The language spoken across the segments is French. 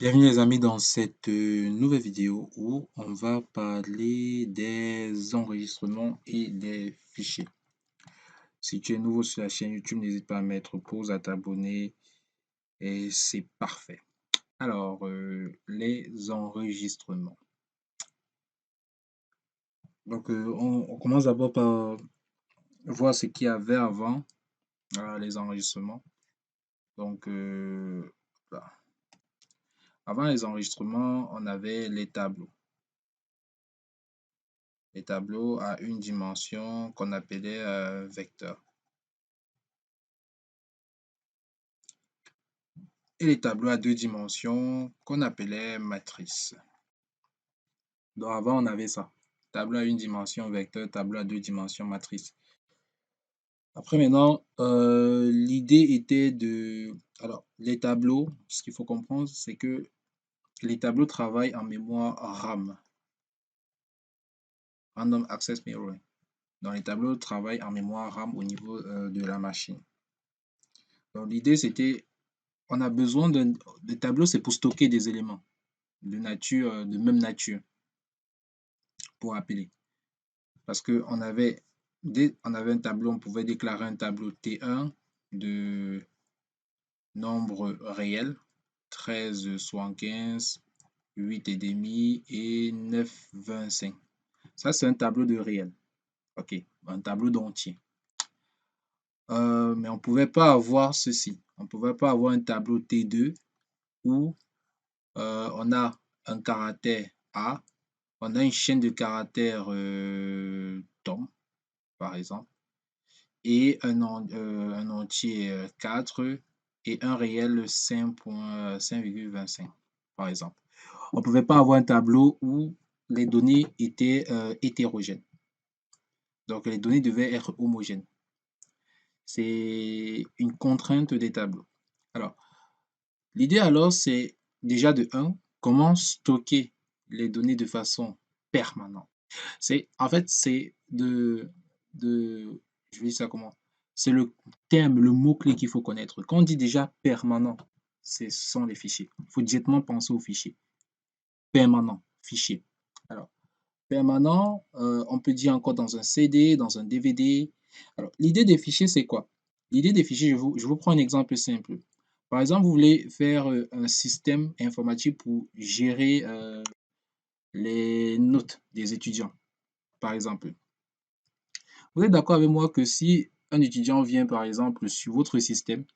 Bienvenue les amis dans cette nouvelle vidéo où on va parler des enregistrements et des fichiers. Si tu es nouveau sur la chaîne YouTube, n'hésite pas à mettre pause, à t'abonner et c'est parfait. Alors, les enregistrements. Donc, on commence d'abord par voir ce qu'il y avait avant les enregistrements. Donc, voilà. Avant les enregistrements, on avait les tableaux. Les tableaux à une dimension qu'on appelait vecteur. Et les tableaux à deux dimensions qu'on appelait matrice. Donc avant, on avait ça. Tableau à une dimension vecteur, tableau à deux dimensions matrice. Après maintenant, l'idée était de... Alors, les tableaux, ce qu'il faut comprendre, c'est que les tableaux travaillent en mémoire RAM, Random Access Memory. Donc les tableaux travaillent en mémoire RAM au niveau de la machine. Donc l'idée c'était, on a besoin d'un tableau, c'est pour stocker des éléments de nature, de même nature, pour appeler. Parce qu'on avait, on avait un tableau, on pouvait déclarer un tableau T1 de nombre réel, 13, 75, 8 et demi et 9, 25. Ça, c'est un tableau de réel. OK, un tableau d'entier. Mais on ne pouvait pas avoir ceci. On ne pouvait pas avoir un tableau T2 où on a un caractère A, on a une chaîne de caractères Tom, par exemple, et un entier 4 et un réel 5,25 par exemple. On ne pouvait pas avoir un tableau où les données étaient hétérogènes. Donc les données devaient être homogènes. C'est une contrainte des tableaux. Alors, l'idée alors, c'est déjà de 1, comment stocker les données de façon permanente. En fait, c'est je vais dire ça comment? C'est le terme, le mot-clé qu'il faut connaître. Quand on dit déjà permanent, ce sont les fichiers. Il faut directement penser aux fichiers. Permanent, fichier. Alors, permanent, on peut dire encore dans un CD, dans un DVD. Alors, l'idée des fichiers, c'est quoi? L'idée des fichiers, je vous prends un exemple simple. Par exemple, vous voulez faire un système informatique pour gérer les notes des étudiants, par exemple. Vous êtes d'accord avec moi que si un étudiant vient, par exemple, sur votre système,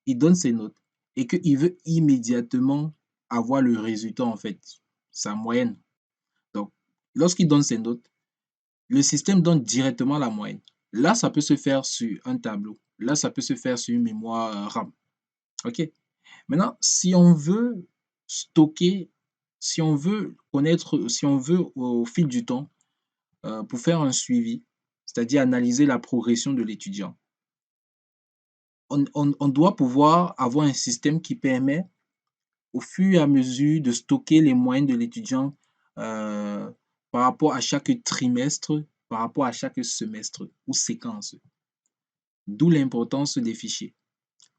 il donne ses notes et qu'il veut immédiatement avoir le résultat, en fait, sa moyenne. Donc, lorsqu'il donne ses notes, le système donne directement la moyenne. Là, ça peut se faire sur un tableau. Là, ça peut se faire sur une mémoire RAM. OK? Maintenant, si on veut stocker, si on veut connaître, si on veut au fil du temps, pour faire un suivi, c'est-à-dire analyser la progression de l'étudiant, on doit pouvoir avoir un système qui permet au fur et à mesure de stocker les moyennes de l'étudiant par rapport à chaque trimestre, par rapport à chaque semestre ou séquence. D'où l'importance des fichiers.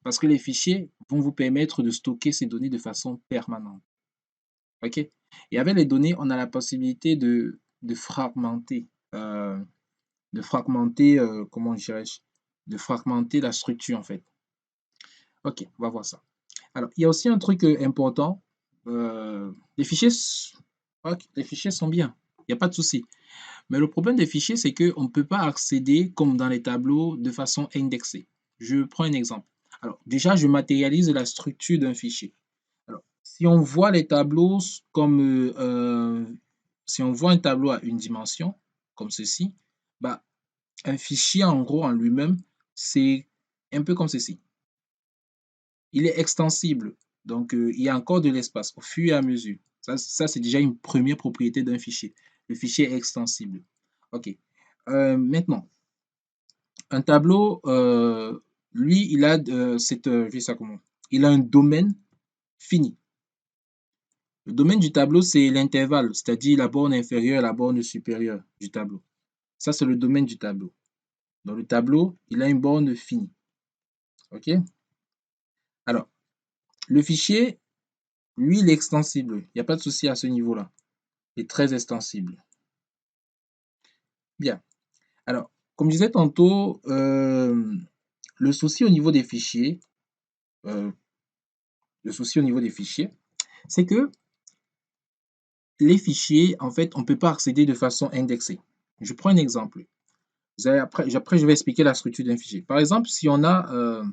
Parce que les fichiers vont vous permettre de stocker ces données de façon permanente. OK? Et avec les données, on a la possibilité de fragmenter, comment dirais-je, de fragmenter la structure en fait. OK, on va voir ça. Alors, il y a aussi un truc important. Les fichiers, ok, les fichiers sont bien, il n'y a pas de souci. Mais le problème des fichiers, c'est qu'on ne peut pas accéder comme dans les tableaux de façon indexée. Je prends un exemple. Alors, déjà, je matérialise la structure d'un fichier. Alors, si on voit les tableaux comme, si on voit un tableau à une dimension, comme ceci, bah, un fichier en gros en lui-même, c'est un peu comme ceci. Il est extensible, donc il y a encore de l'espace au fur et à mesure. Ça c'est déjà une première propriété d'un fichier. Le fichier est extensible. OK. Maintenant, un tableau, lui, il a, je vais ça comment? Il a un domaine fini. Le domaine du tableau, c'est l'intervalle, c'est-à-dire la borne inférieure et la borne supérieure du tableau. Ça, c'est le domaine du tableau. Dans le tableau, il a une borne finie. OK? Alors, le fichier, Lui, il est extensible. Il n'y a pas de souci à ce niveau-là. Il est très extensible. Bien. Alors, comme je disais tantôt, le souci au niveau des fichiers, euh, c'est que les fichiers, en fait, on ne peut pas accéder de façon indexée. Je prends un exemple. Après, je vais expliquer la structure d'un fichier. Par exemple, si on a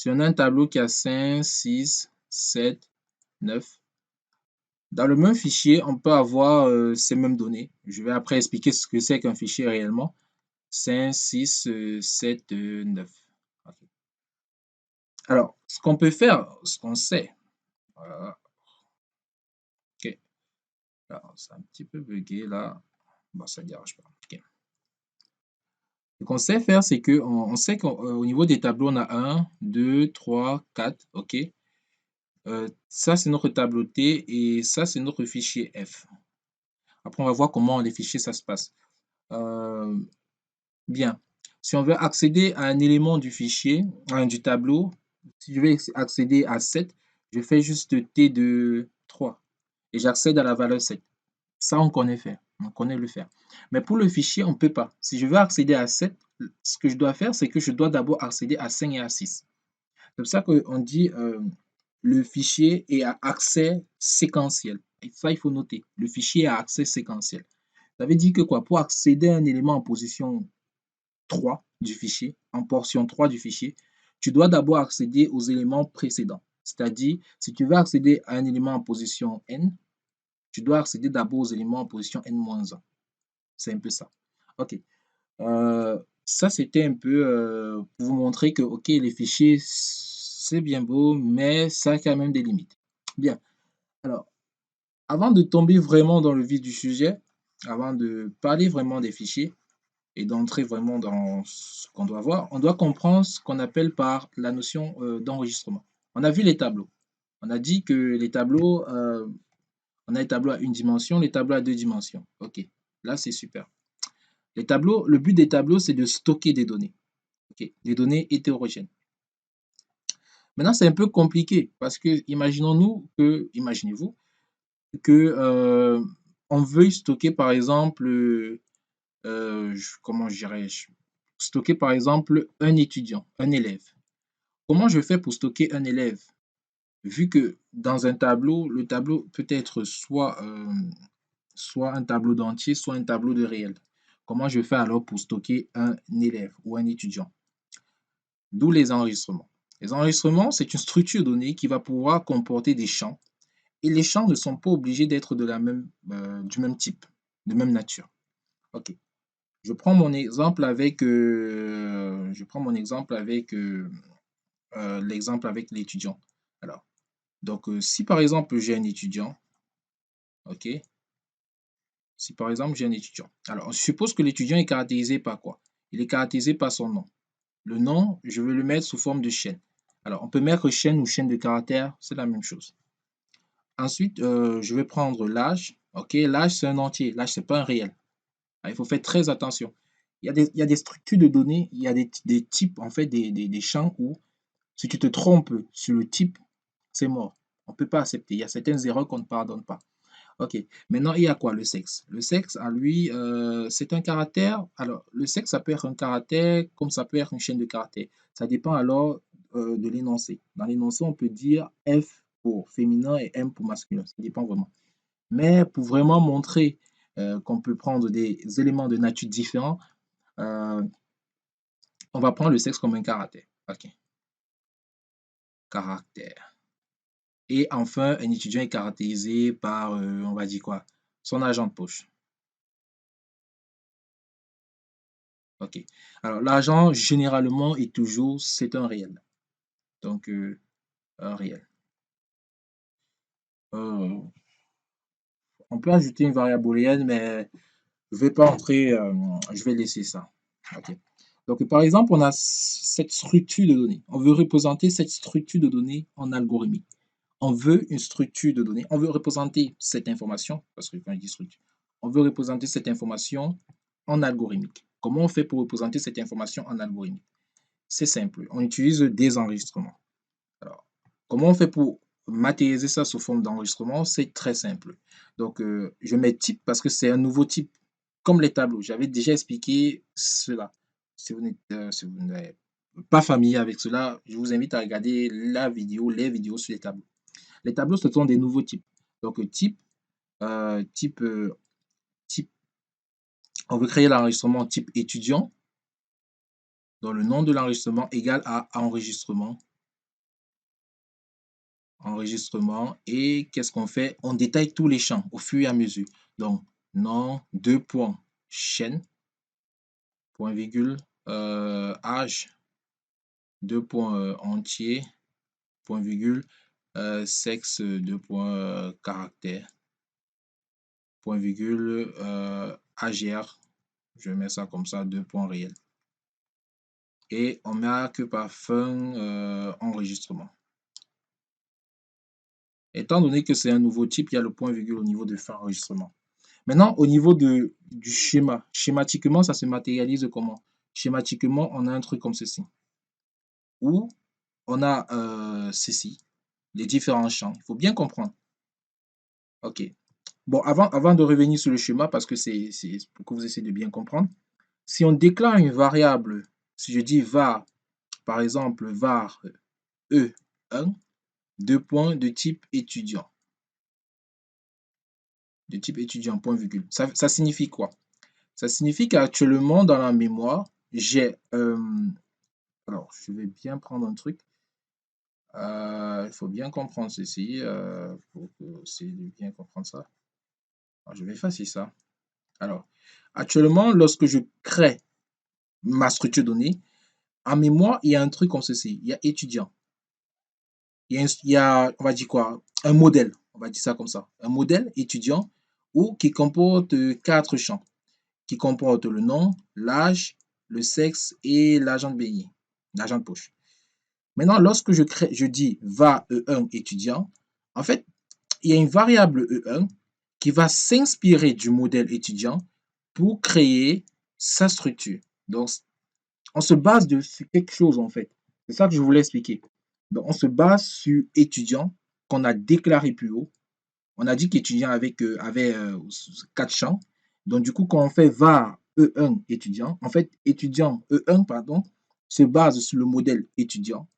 un tableau qui a 5, 6, 7, 9, dans le même fichier, on peut avoir ces mêmes données. Je vais après expliquer ce que c'est qu'un fichier réellement. 5, 6, 7, 9. Ok. Alors, ce qu'on peut faire, ce qu'on sait, voilà, ok. Alors, c'est un petit peu bugué là. Bon, ça ne dérange pas. Ok. Ce qu'on sait faire, c'est qu'on sait qu'au niveau des tableaux, on a 1, 2, 3, 4. Ok. Ça, c'est notre tableau T et ça, c'est notre fichier F. Après, on va voir comment les fichiers, ça se passe. Euh, bien. Si on veut accéder à un élément du fichier, du tableau, si je vais accéder à 7, je fais juste T de 3 et j'accède à la valeur 7. Ça, on connaît faire. On connaît le faire. Mais pour le fichier, on ne peut pas. Si je veux accéder à 7, ce que je dois faire, c'est que je dois d'abord accéder à 5 et à 6. C'est pour ça qu'on dit le fichier est à accès séquentiel. Et ça, il faut noter. Le fichier est à accès séquentiel. Ça veut dire que quoi? Pour accéder à un élément en position 3 du fichier, en portion 3 du fichier, tu dois d'abord accéder aux éléments précédents. C'est-à-dire, si tu veux accéder à un élément en position n, tu dois accéder d'abord aux éléments en position n-1. C'est un peu ça. OK. Ça, c'était un peu pour vous montrer que, OK, les fichiers, c'est bien beau, mais ça a quand même des limites. Bien. Alors, avant de tomber vraiment dans le vif du sujet, avant de parler vraiment des fichiers et d'entrer vraiment dans ce qu'on doit voir, on doit comprendre ce qu'on appelle par la notion d'enregistrement. On a vu les tableaux. On a dit que les tableaux, on a les tableaux à une dimension, les tableaux à deux dimensions. OK. Là, c'est super. Les tableaux, le but des tableaux, c'est de stocker des données. OK. Des données hétérogènes. Maintenant, c'est un peu compliqué parce que imaginez-vous que on veuille stocker par exemple, comment dirais-je, stocker par exemple un étudiant, un élève. Comment je fais pour stocker un élève? Vu que dans un tableau, le tableau peut être soit un tableau d'entier, soit un tableau de réel. Comment je fais alors pour stocker un élève ou un étudiant? D'où les enregistrements. Les enregistrements, c'est une structure donnée qui va pouvoir comporter des champs. Et les champs ne sont pas obligés d'être du même type, de même nature. OK. Je prends mon exemple avec, l'exemple avec l'étudiant. Alors, donc, si par exemple j'ai un étudiant, OK. Si par exemple j'ai un étudiant. Alors, on suppose que l'étudiant est caractérisé par quoi? Il est caractérisé par son nom. Le nom, je vais le mettre sous forme de chaîne. Alors, on peut mettre chaîne ou chaîne de caractères, c'est la même chose. Ensuite, je vais prendre l'âge. OK, l'âge, c'est un entier. L'âge, c'est pas un réel. Ah, il faut faire très attention. Il y a des structures de données, il y a des types, en fait, des champs où si tu te trompes sur le type, c'est mort. On ne peut pas accepter. Il y a certaines erreurs qu'on ne pardonne pas. OK. Maintenant, il y a quoi? Le sexe. Le sexe, à lui, c'est un caractère. Alors, le sexe, ça peut être un caractère comme ça peut être une chaîne de caractères. Ça dépend alors de l'énoncé. Dans l'énoncé, on peut dire F pour féminin et M pour masculin. Ça dépend vraiment. Mais pour vraiment montrer qu'on peut prendre des éléments de nature différents, euh, on va prendre le sexe comme un caractère. OK. Caractère. Et enfin, un étudiant est caractérisé par, on va dire quoi? Son argent de poche. OK. Alors, l'argent, généralement et toujours, c'est un réel. Donc, un réel. Euh, on peut ajouter une variable booléenne, mais je vais pas entrer, je vais laisser ça. OK. Donc, par exemple, on a cette structure de données. On veut représenter cette structure de données en algorithmique. On veut une structure de données. On veut représenter cette information, parce que quand je dis structure, on veut représenter cette information en algorithmique. Comment on fait pour représenter cette information en algorithmique? C'est simple. On utilise des enregistrements. Alors, comment on fait pour matérialiser ça sous forme d'enregistrement, c'est très simple. Donc, je mets type parce que c'est un nouveau type, comme les tableaux. J'avais déjà expliqué cela. Si vous n'êtes pas familier avec cela, je vous invite à regarder les vidéos sur les tableaux. Les tableaux, ce sont des nouveaux types. Donc, type, euh, type, euh, type, on veut créer l'enregistrement type étudiant, dont le nom de l'enregistrement égale à enregistrement. Enregistrement. Et qu'est-ce qu'on fait? On détaille tous les champs au fur et à mesure. Donc, nom, deux points, chaîne, point virgule, âge, deux points entier, point virgule, sexe, deux points caractère, point virgule, AGR, je mets ça comme ça, deux points réels. Et on marque par fin enregistrement. Étant donné que c'est un nouveau type, il y a le point virgule au niveau de fin enregistrement. Maintenant, au niveau du schéma, schématiquement, ça se matérialise comment? Schématiquement, on a un truc comme ceci, où on a ceci, les différents champs. Il faut bien comprendre. OK. Bon, avant de revenir sur le schéma, parce que c'est pour que vous essayez de bien comprendre, si on déclare une variable, si je dis var, par exemple, var E1, deux points de type étudiant, point virgule. Ça signifie quoi? Ça signifie qu'actuellement, dans la mémoire, j'ai... alors, je vais bien prendre un truc. Il faut bien comprendre ceci pour essayer de bien comprendre ça. Alors, je vais effacer ça. Alors, actuellement, lorsque je crée ma structure donnée, en mémoire, il y a un truc comme ceci. Il y a étudiant. Il y a, on va dire quoi? Un modèle. On va dire ça comme ça. Un modèle étudiant ou qui comporte quatre champs, qui comporte le nom, l'âge, le sexe et l'argent de baigner, l'argent de poche. Maintenant, lorsque je dis va E1 étudiant, en fait, il y a une variable E1 qui va s'inspirer du modèle étudiant pour créer sa structure. Donc, on se base sur quelque chose en fait. C'est ça que je voulais expliquer. Donc, on se base sur étudiant qu'on a déclaré plus haut. On a dit qu'étudiant avait quatre champs. Donc, du coup, quand on fait var E1 étudiant, en fait, étudiant E1, pardon, se base sur le modèle étudiant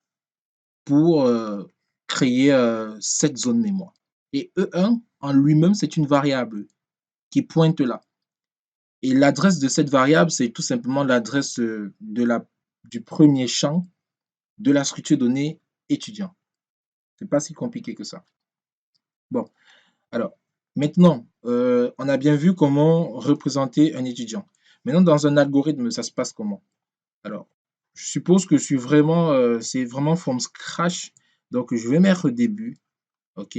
pour créer cette zone mémoire. Et E1 en lui-même, c'est une variable qui pointe là. Et l'adresse de cette variable, c'est tout simplement l'adresse du premier champ de la structure donnée étudiant. C'est pas si compliqué que ça. Bon, alors, maintenant, on a bien vu comment représenter un étudiant. Maintenant, dans un algorithme, ça se passe comment? Alors, je suppose que c'est vraiment from scratch. Donc, je vais mettre début, OK?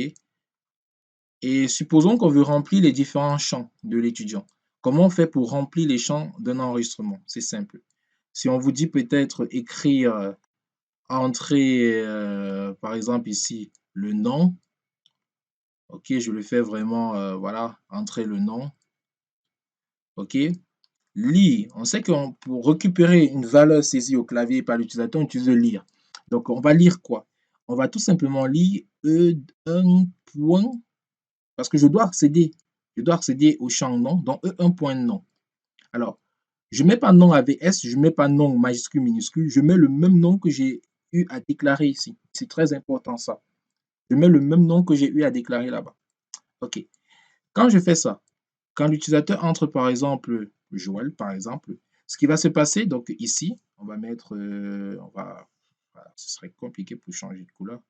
Et supposons qu'on veut remplir les différents champs de l'étudiant. Comment on fait pour remplir les champs d'un enregistrement? C'est simple. Si on vous dit peut-être écrire, entrer, par exemple ici, le nom, ok, je le fais vraiment, voilà, entrer le nom, ok. Lire, on sait que pour récupérer une valeur saisie au clavier par l'utilisateur, on utilise lire. Donc, on va lire quoi? On va tout simplement lire E1 point. Parce que je dois accéder au champ nom, donc E1 point nom. Alors, je ne mets pas nom avec S, je ne mets pas nom majuscule, minuscule, je mets le même nom que j'ai eu à déclarer ici. C'est très important ça. Je mets le même nom que j'ai eu à déclarer là-bas. OK. Quand je fais ça, quand l'utilisateur entre par exemple Joël, par exemple, ce qui va se passer, donc ici, on va mettre, voilà, ce serait compliqué pour changer de couleur.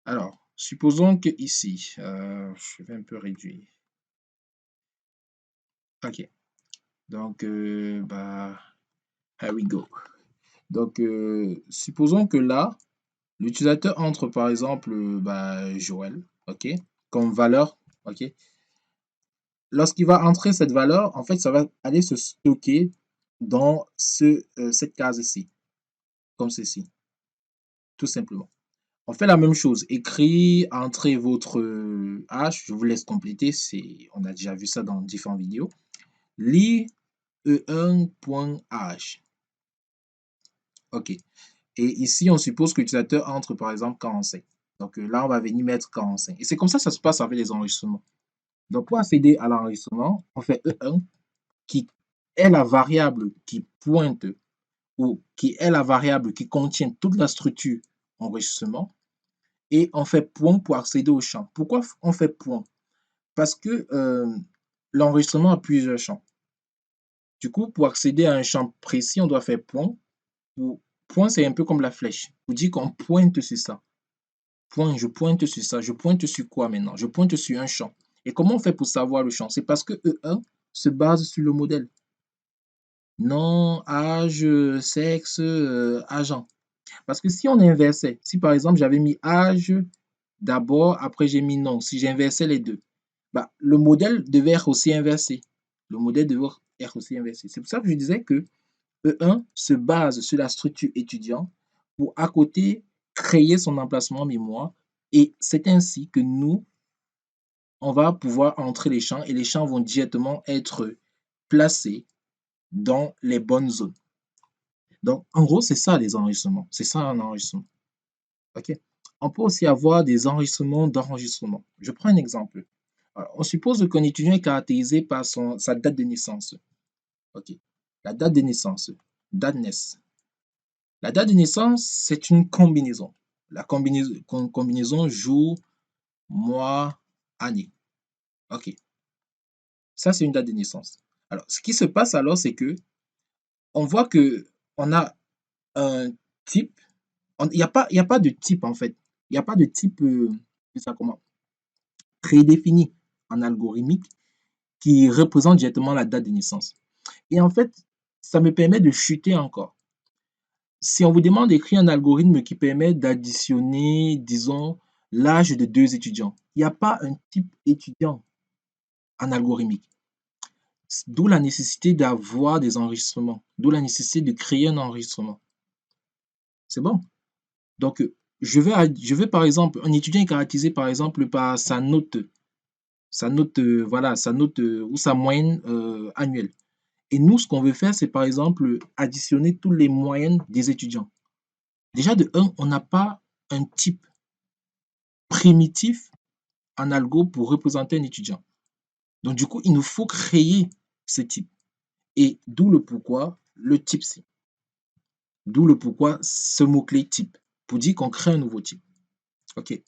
Alors, supposons que ici, je vais un peu réduire. OK. Donc, here we go. Donc, supposons que là, l'utilisateur entre par exemple Joël, OK, comme valeur, OK. Lorsqu'il va entrer cette valeur, en fait, ça va aller se stocker dans cette case-ci, comme ceci, tout simplement. On fait la même chose, écrit, entrez votre H, je vous laisse compléter, on a déjà vu ça dans différentes vidéos. Lit E1.H. OK. Et ici, on suppose que l'utilisateur entre par exemple 45. Donc là, on va venir mettre 45. Et c'est comme ça se passe avec les enregistrements. Donc pour accéder à l'enregistrement, on fait E1 qui est la variable qui pointe ou qui est la variable qui contient toute la structure enregistrement et on fait point pour accéder au champ. Pourquoi on fait point? Parce que l'enregistrement a plusieurs champs. Du coup, pour accéder à un champ précis, on doit faire point. Point, c'est un peu comme la flèche. Vous dites qu'on pointe sur ça. Point, je pointe sur ça. Je pointe sur quoi maintenant? Je pointe sur un champ. Et comment on fait pour savoir le champ? C'est parce que E1 se base sur le modèle. Nom, âge, sexe, agent. Parce que si on inversait, si par exemple j'avais mis âge d'abord, après j'ai mis nom, si j'inversais les deux, bah, le modèle devait être aussi inversé. Le modèle devait être aussi inversé. C'est pour ça que je disais que E1 se base sur la structure étudiant pour à côté créer son emplacement mémoire et c'est ainsi que nous, on va pouvoir entrer les champs et les champs vont directement être placés dans les bonnes zones. Donc, en gros, c'est ça les enregistrements. C'est ça un enregistrement. OK? On peut aussi avoir des enregistrements d'enregistrement. Je prends un exemple. Alors, on suppose qu'un étudiant est caractérisé par sa date de naissance. OK. La date de naissance, date naissance. La date de naissance, c'est une combinaison. La combinaison jour, mois, année. OK. Ça, c'est une date de naissance. Alors, ce qui se passe alors, c'est que on voit que on a un type. Il y a pas de type, en fait. Il n'y a pas de type, ça comment, prédéfini en algorithmique qui représente directement la date de naissance. Et en fait, ça me permet de chuter encore. Si on vous demande d'écrire un algorithme qui permet d'additionner, disons, l'âge de deux étudiants, il n'y a pas un type étudiant en algorithmique. D'où la nécessité d'avoir des enregistrements, d'où la nécessité de créer un enregistrement. C'est bon? Donc, je vais par exemple, un étudiant est caractérisé par exemple par sa note, voilà, sa note ou sa moyenne annuelle. Et nous, ce qu'on veut faire, c'est par exemple additionner toutes les moyennes des étudiants. Déjà, de un, on n'a pas un type primitif en algo pour représenter un étudiant. Donc, du coup, il nous faut créer ce type. Et d'où le pourquoi le type-ci. D'où le pourquoi ce mot-clé type, pour dire qu'on crée un nouveau type. OK,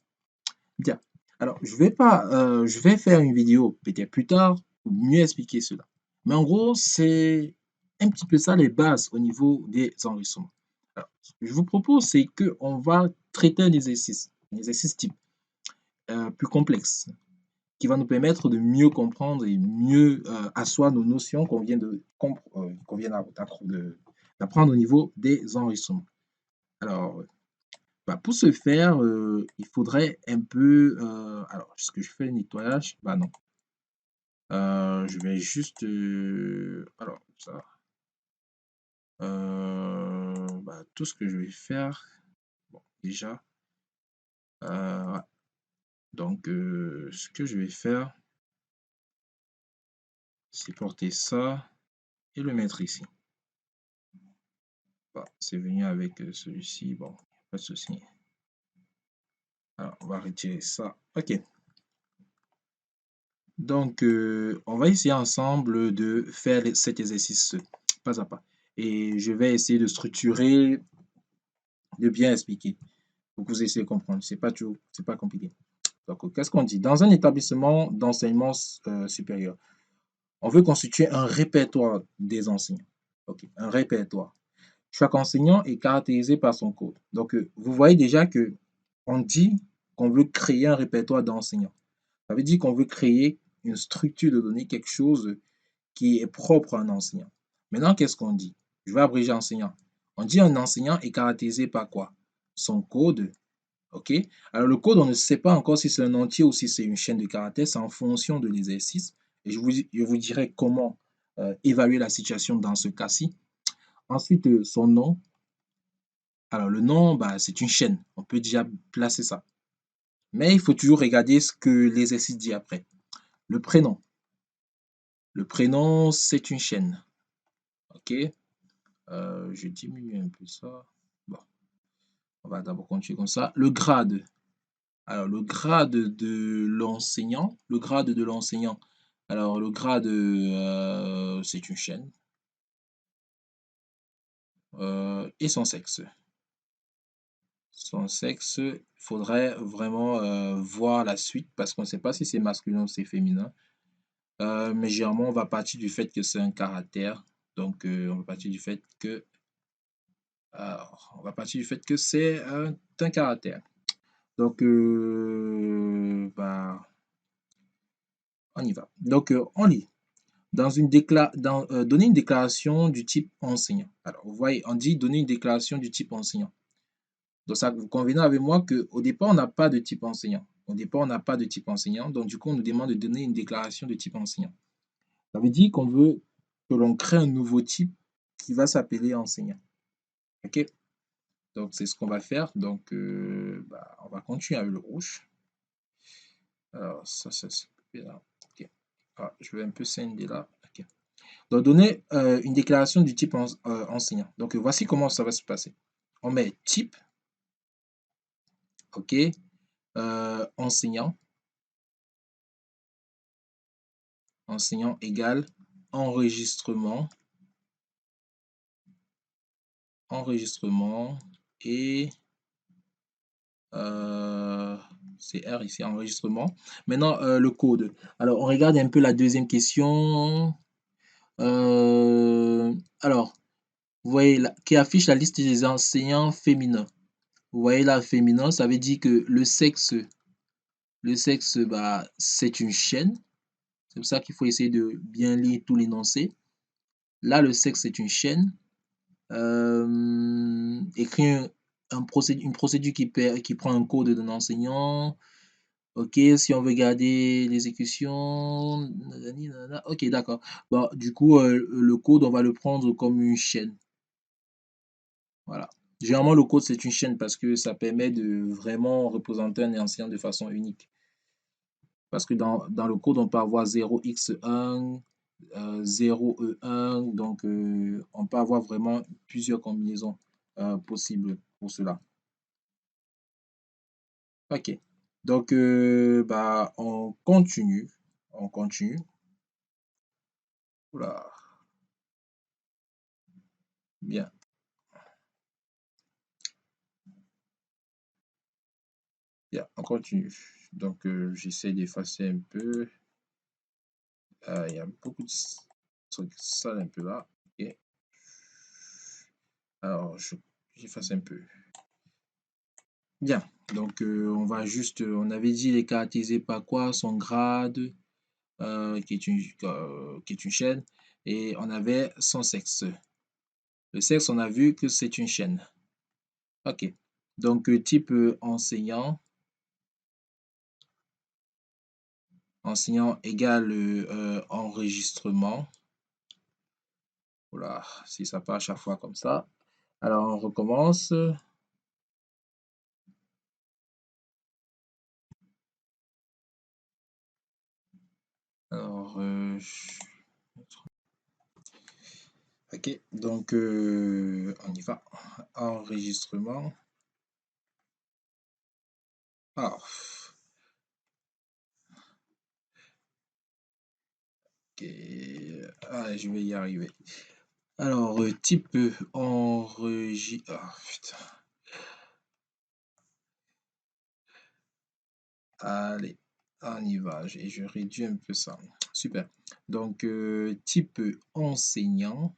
bien. Alors, je vais faire une vidéo peut-être plus tard pour mieux expliquer cela. Mais en gros, c'est un petit peu ça les bases au niveau des enregistrements. Alors, ce que je vous propose, c'est qu'on va traiter un exercice type plus complexe, qui va nous permettre de mieux comprendre et mieux asseoir nos notions qu'on vient d'apprendre au niveau des enregistrements. Alors, bah, pour ce faire, il faudrait un peu, alors est-ce que je fais le nettoyage? Bah, non. Je vais juste, alors ça, bah, tout ce que je vais faire, bon déjà, ouais, donc ce que je vais faire, c'est porter ça et le mettre ici. Bah, c'est venu avec, celui-ci, bon, pas de souci. Alors on va retirer ça. OK. Donc, on va essayer ensemble de faire cet exercice pas à pas. Et je vais essayer de structurer, de bien expliquer pour que vous essayiez de comprendre. C'est pas compliqué. Donc, qu'est-ce qu'on dit? Dans un établissement d'enseignement supérieur, on veut constituer un répertoire des enseignants. OK, un répertoire. Chaque enseignant est caractérisé par son code. Donc, vous voyez déjà que on dit qu'on veut créer un répertoire d'enseignants. Ça veut dire qu'on veut créer une structure de données, quelque chose qui est propre à un enseignant. Maintenant, qu'est-ce qu'on dit? Je vais abréger enseignant. On dit un enseignant est caractérisé par quoi? Son code. OK? Alors, le code, on ne sait pas encore si c'est un entier ou si c'est une chaîne de caractères. C'est en fonction de l'exercice. Et je vous dirai comment évaluer la situation dans ce cas-ci. Ensuite, son nom. Alors, le nom, bah, c'est une chaîne. On peut déjà placer ça. Mais il faut toujours regarder ce que l'exercice dit après. Le prénom. Le prénom, c'est une chaîne. OK? Je diminue un peu ça. Bon, on va d'abord continuer comme ça. Le grade. Alors le grade de l'enseignant, alors le grade, c'est une chaîne, et son sexe. Son sexe, il faudrait vraiment, voir la suite parce qu'on ne sait pas si c'est masculin ou c'est féminin. Mais généralement, on va partir du fait que c'est un caractère. Donc, on va partir du fait que c'est un caractère. Donc, bah, on y va. Donc, on lit. Donner une déclaration du type enseignant. Alors, vous voyez, on dit donner une déclaration du type enseignant. Donc, ça, vous convenez avec moi qu'au départ, on n'a pas de type enseignant. Au départ, on n'a pas de type enseignant. Donc, du coup, on nous demande de donner une déclaration de type enseignant. Ça veut dire qu'on veut que l'on crée un nouveau type qui va s'appeler enseignant. OK? Donc, c'est ce qu'on va faire. Donc, bah, on va continuer avec le rouge. Alors, ça c'est là. OK. Ah, je vais un peu scinder là. OK. Donc, donner une déclaration du type enseignant. Donc, voici comment ça va se passer. On met type, OK, enseignant, enseignant égale enregistrement, enregistrement et c'est R ici, enregistrement. Maintenant, le code. Alors, on regarde un peu la deuxième question. Alors, vous voyez là, qui affiche la liste des enseignants féminins. Vous voyez là, féminin, ça veut dire que le sexe, bah, c'est une chaîne. C'est pour ça qu'il faut essayer de bien lire tout l'énoncé. Là, le sexe, c'est une chaîne. Écrire une procédure qui prend un code d'un enseignant. Ok, si on veut garder l'exécution, nanani, nanana. Ok, d'accord. Bon, du coup, le code, on va le prendre comme une chaîne. Voilà. Généralement, le code, c'est une chaîne parce que ça permet de vraiment représenter un enseignant de façon unique. Parce que dans le code, on peut avoir 0x1, 0e1, donc on peut avoir vraiment plusieurs combinaisons possibles pour cela. Ok. Donc, bah, on continue. On continue. Oula. Bien. Bien, on continue. Donc, j'essaie d'effacer un peu. Il y a beaucoup de trucs sales un peu là. Ok. Alors, j'efface un peu. Bien. Donc, on avait dit les caractériser par quoi? Son grade, qui est une chaîne, et on avait son sexe. Le sexe, on a vu que c'est une chaîne. Ok. Donc, type enseignant. Enseignant égale enregistrement. Voilà, si ça part à chaque fois comme ça. Alors, on recommence. Alors, ok, donc on y va. Enregistrement. Ah, ok. Ah, je vais y arriver. Alors, type enregistrement. Ah, putain. Allez, on y va. Je réduis un peu ça. Super. Donc, type enseignant.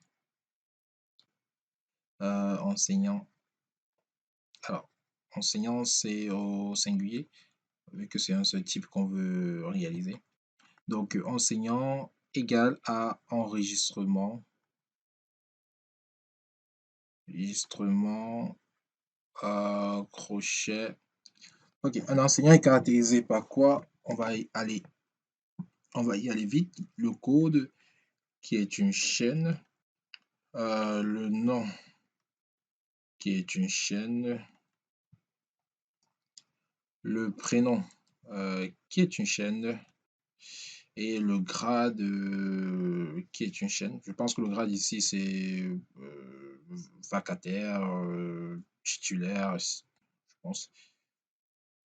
Enseignant. Alors, enseignant, c'est au singulier, vu que c'est un seul type qu'on veut réaliser. Donc, enseignant égale à enregistrement. Enregistrement, crochet. Ok, un enseignant est caractérisé par quoi? On va y aller vite. Le code, qui est une chaîne. Le nom, qui est une chaîne. Le prénom, qui est une chaîne. Et le grade, qui est une chaîne. Je pense que le grade ici, c'est vacataire, titulaire, je pense.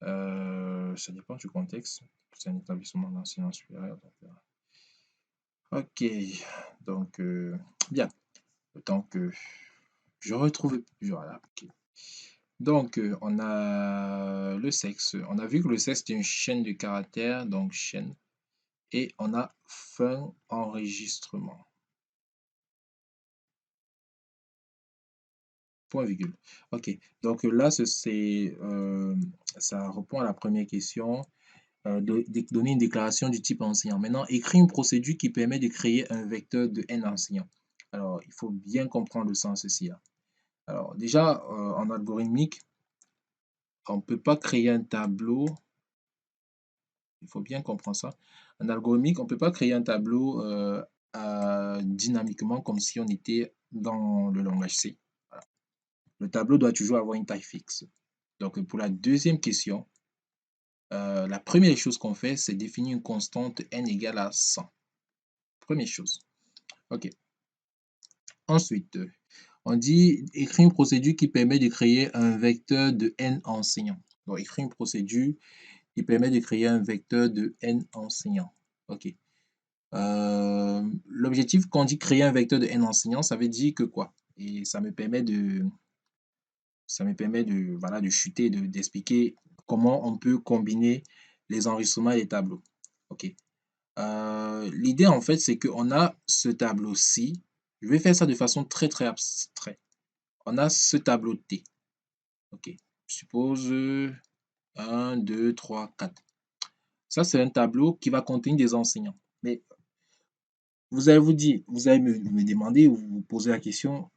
Ça dépend du contexte. C'est un établissement d'enseignement supérieur. Ok, donc bien. Le temps que je retrouve. Voilà. Ok. Donc, on a le sexe. On a vu que le sexe est une chaîne de caractères, donc chaîne. Et on a fin enregistrement. Point virgule. Ok. Donc là, ça répond à la première question. Donner une déclaration du type enseignant. Maintenant, écrire une procédure qui permet de créer un vecteur de n enseignants. Alors, il faut bien comprendre le sens ici, hein. Alors, déjà, en algorithmique, on ne peut pas créer un tableau. Il faut bien comprendre ça. En algorithmique, on ne peut pas créer un tableau dynamiquement comme si on était dans le langage C. Voilà. Le tableau doit toujours avoir une taille fixe. Donc, pour la deuxième question, la première chose qu'on fait, c'est définir une constante n égale à 100. Première chose. OK. Ensuite, on dit écrire une procédure qui permet de créer un vecteur de n enseignants. Donc, écrire une procédure qui permet de créer un vecteur de n enseignants. OK. L'objectif, quand on dit créer un vecteur de n enseignants, ça veut dire que quoi? Et ça me permet de, voilà, de chuter, d'expliquer comment on peut combiner les enregistrements et les tableaux. OK. L'idée, en fait, c'est qu'on a ce tableau-ci. Je vais faire ça de façon très, très abstraite. On a ce tableau T. OK. Je suppose 1, 2, 3, 4. Ça, c'est un tableau qui va contenir des enseignants. Mais vous allez me demander ou vous poser la question,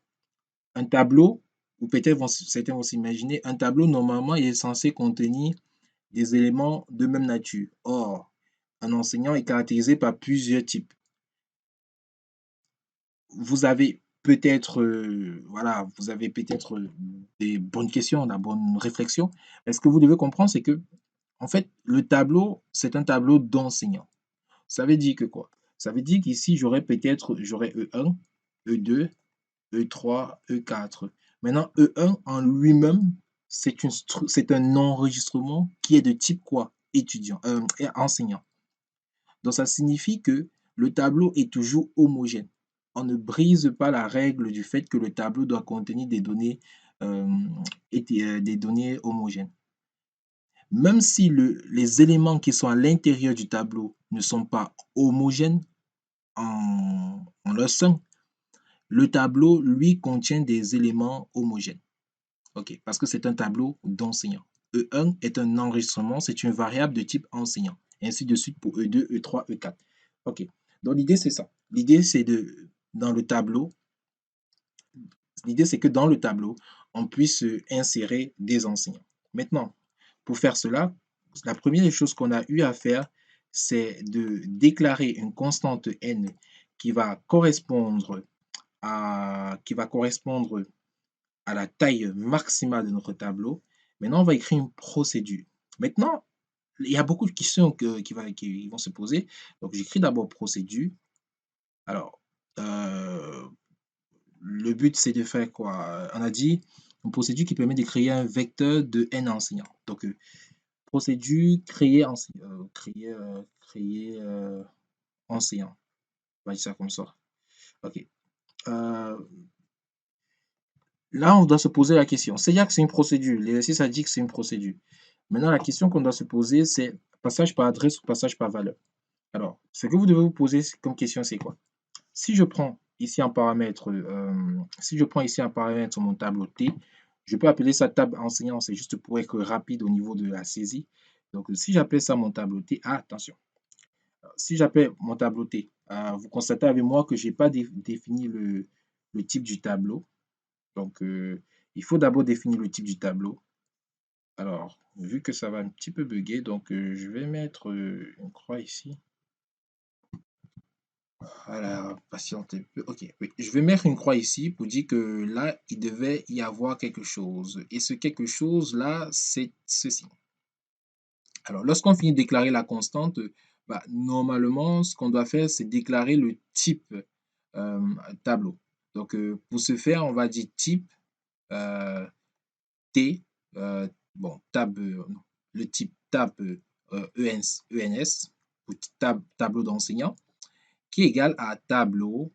un tableau, ou peut-être certains vont s'imaginer, un tableau, normalement, il est censé contenir des éléments de même nature. Or, un enseignant est caractérisé par plusieurs types. Vous avez peut-être, voilà, vous avez peut-être des bonnes questions, la bonne réflexion. Mais ce que vous devez comprendre, c'est que, en fait, le tableau, c'est un tableau d'enseignants. Ça veut dire que quoi? Ça veut dire qu'ici, j'aurais E1, E2, E3, E4. Maintenant, E1 en lui-même, c'est un enregistrement qui est de type quoi? Étudiant, enseignant. Donc, ça signifie que le tableau est toujours homogène. On ne brise pas la règle du fait que le tableau doit contenir euh, des données homogènes. Même si les éléments qui sont à l'intérieur du tableau ne sont pas homogènes en leur sein, le tableau, lui, contient des éléments homogènes. OK, parce que c'est un tableau d'enseignant. E1 est un enregistrement, c'est une variable de type enseignant. Et ainsi de suite pour E2, E3, E4. OK, donc l'idée, c'est ça. L'idée, c'est dans le tableau, l'idée, c'est que dans le tableau, on puisse insérer des enseignants. Maintenant, pour faire cela, la première chose qu'on a eu à faire, c'est de déclarer une constante n qui va correspondre à la taille maximale de notre tableau. Maintenant, on va écrire une procédure. Maintenant, il y a beaucoup de questions qui vont se poser. Donc, j'écris d'abord procédure. Alors, le but, c'est de faire quoi? On a dit une procédure qui permet de créer un vecteur de n enseignants. Donc, procédure créer enseignant. On va dire ça comme ça. OK. Là, on doit se poser la question. C'est-à-dire que c'est une procédure. L'exercice a dit que c'est une procédure. Maintenant, la question qu'on doit se poser, c'est passage par adresse ou passage par valeur. Alors, ce que vous devez vous poser comme question, c'est quoi? Si je prends ici un paramètre, mon tableau T, je peux appeler ça table enseignant, c'est juste pour être rapide au niveau de la saisie. Donc, si j'appelle ça mon tableau T, attention, si j'appelle mon tableau T, vous constatez avec moi que je n'ai pas défini le type du tableau. Donc, il faut d'abord définir le type du tableau. Alors, vu que ça va un petit peu bugger, donc je vais mettre une croix ici. Voilà, patientez un peu. Ok, oui. Je vais mettre une croix ici pour dire que là, il devait y avoir quelque chose. Et ce quelque chose-là, c'est ceci. Alors, lorsqu'on finit de déclarer la constante, bah, normalement, ce qu'on doit faire, c'est déclarer le type tableau. Donc, pour ce faire, on va dire type T, bon, tab, non. le type ENS, ou tableau d'enseignant, qui est égal à tableau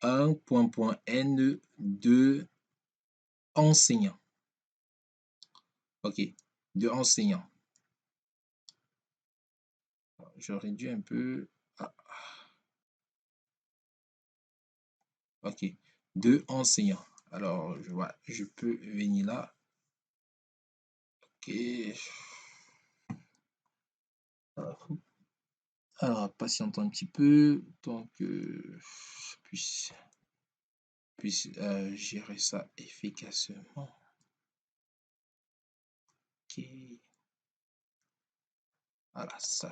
1.n de enseignant. OK, de enseignant. Je réduis un peu. Ah, OK, de enseignant. Alors, je vois, je peux venir là. OK. Alors, patiente un petit peu, tant que je puisse gérer ça efficacement. OK. Voilà, ça.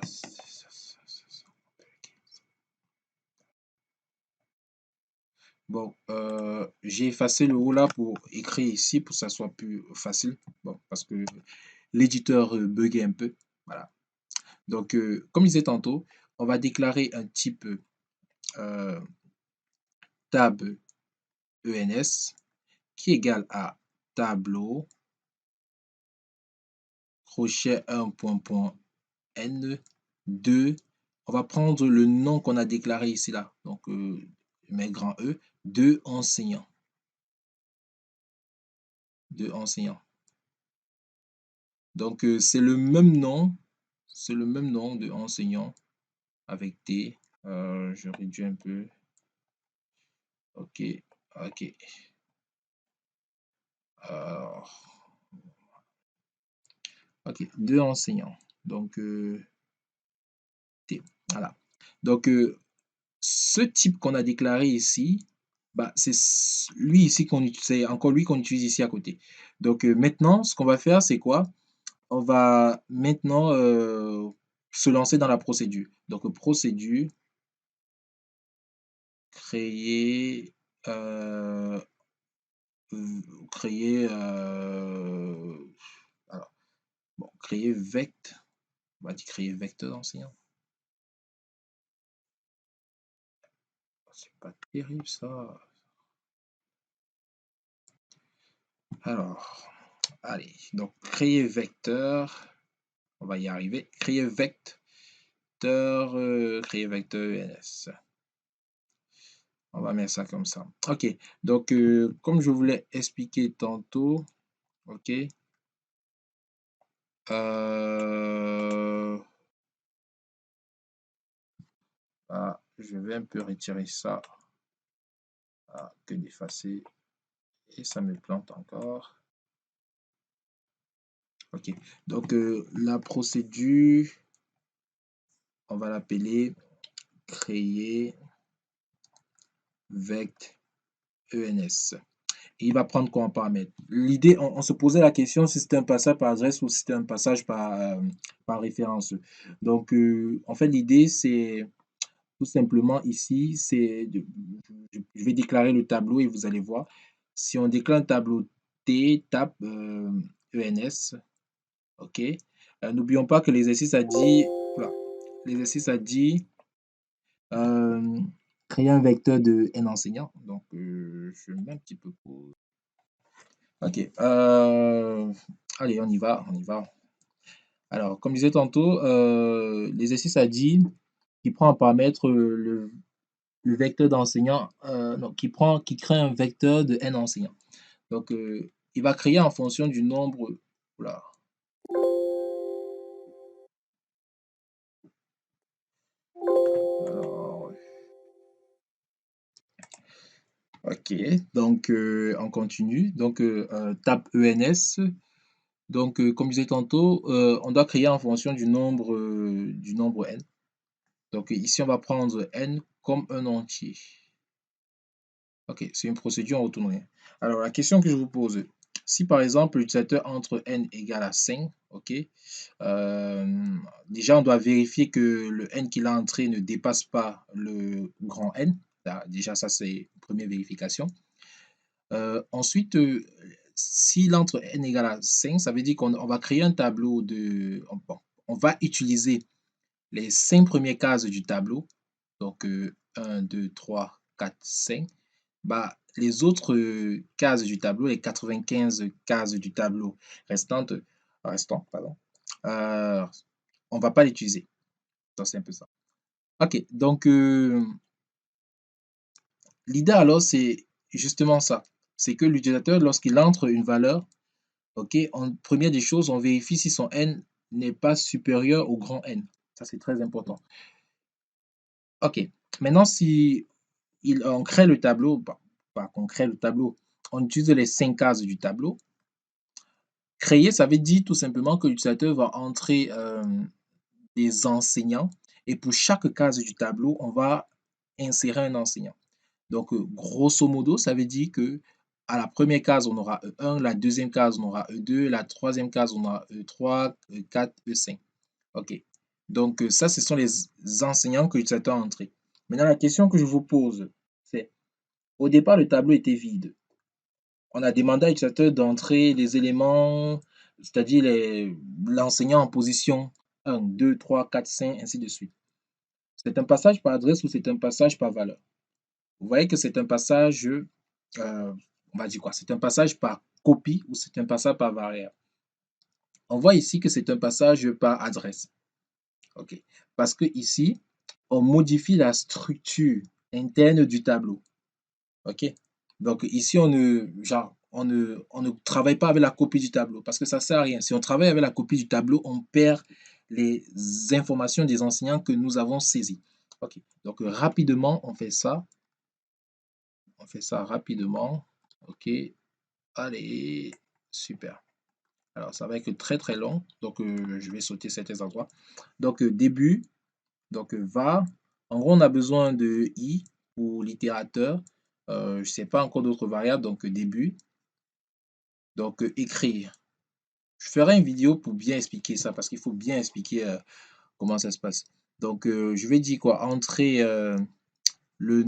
Bon, j'ai effacé le haut là pour écrire ici pour que ça soit plus facile. Bon, parce que l'éditeur buguait un peu. Voilà. Donc, comme je disais tantôt, on va déclarer un type tab ENS qui est égal à tableau crochet 1.n 2. On va prendre le nom qu'on a déclaré ici là. Donc, je mets grand E, de enseignant. De enseignant. Donc, c'est le même nom de enseignant avec T. Je réduis un peu. OK, OK. Alors, OK, de enseignant. Donc, T. Voilà. Donc, ce type qu'on a déclaré ici, bah, c'est lui ici c'est encore lui qu'on utilise ici à côté. Donc, maintenant, ce qu'on va faire, c'est quoi? On va maintenant se lancer dans la procédure. Donc, procédure, créer, créer, alors, bon, créer vect, on va dire créer vecteur d'enseignant. C'est pas terrible ça. Alors, allez, donc créer vecteur, on va y arriver. Créer vecteur, créer vecteur ENS. On va mettre ça comme ça. OK, donc comme je voulais expliquer tantôt, OK, je vais un peu retirer ça, que d'effacer, et ça me plante encore. OK, donc la procédure, on va l'appeler créer vect ENS. Et il va prendre quoi en paramètre? L'idée, on se posait la question si c'était un passage par adresse ou si c'était un passage par référence. Donc, en fait, l'idée, c'est tout simplement ici, je vais déclarer le tableau et vous allez voir. Si on déclare un tableau T, tab ENS, OK. N'oublions pas que l'exercice a dit, voilà, l'exercice a dit créer un vecteur de n enseignants. Donc, je mets un petit peu pour. OK. Allez, on y va, on y va. Alors, comme je disais tantôt, l'exercice a dit qu'il prend en paramètre le vecteur d'enseignant, non, qui crée un vecteur de n enseignants. Donc, il va créer en fonction du nombre. Oula. Alors, OK. Donc, on continue. Donc, tape ENS. Donc, comme je disais tantôt, on doit créer en fonction du nombre n. Donc, ici, on va prendre n comme un entier. OK, c'est une procédure en retourne rien. Alors, la question que je vous pose, si par exemple l'utilisateur entre n égale à 5, OK, déjà on doit vérifier que le n qu'il a entré ne dépasse pas le grand N. Là, déjà, ça c'est une première vérification. Ensuite, s'il entre n égale à 5, ça veut dire qu'on va créer un tableau de. Bon, on va utiliser les 5 premières cases du tableau. Donc, 1, 2, 3, 4, 5. bah, les autres cases du tableau, les 95 cases du tableau restants, pardon, euh, on va pas l'utiliser. Donc, c'est un peu ça. OK, donc l'idée alors, c'est justement ça. C'est que l'utilisateur, lorsqu'il entre une valeur, OK, en première des choses, on vérifie si son n n'est pas supérieur au grand N. Ça, c'est très important. OK, maintenant si on crée le tableau, pas qu'on crée le tableau, on utilise les 5 cases du tableau. Créer, ça veut dire tout simplement que l'utilisateur va entrer des enseignants et pour chaque case du tableau, on va insérer un enseignant. Donc, grosso modo, ça veut dire que à la première case, on aura E1, la deuxième case, on aura E2, la troisième case, on aura E3, E4, E5. OK. Donc, ça, ce sont les enseignants que l'utilisateur a entrés. Maintenant, la question que je vous pose, c'est, au départ, le tableau était vide. On a demandé à l'utilisateur d'entrer les éléments, c'est-à-dire l'enseignant en position 1, 2, 3, 4, 5, ainsi de suite. C'est un passage par adresse ou c'est un passage par valeur? Vous voyez que c'est un passage, on va dire quoi? C'est un passage par copie ou c'est un passage par variable. On voit ici que c'est un passage par adresse. OK. Parce que ici, on modifie la structure interne du tableau. OK. Donc ici, on ne travaille pas avec la copie du tableau parce que ça ne sert à rien. Si on travaille avec la copie du tableau, on perd les informations des enseignants que nous avons saisies. OK. Donc rapidement, on fait ça. On fait ça rapidement. OK. Allez, super. Alors, ça va être très très long. Donc, je vais sauter certains endroits. Donc, début. Donc, var. En gros, on a besoin de i pour l'itérateur. Je ne sais pas encore d'autres variables. Donc, début. Donc, écrire. Je ferai une vidéo pour bien expliquer ça parce qu'il faut bien expliquer comment ça se passe. Donc, je vais dire quoi? Entrer le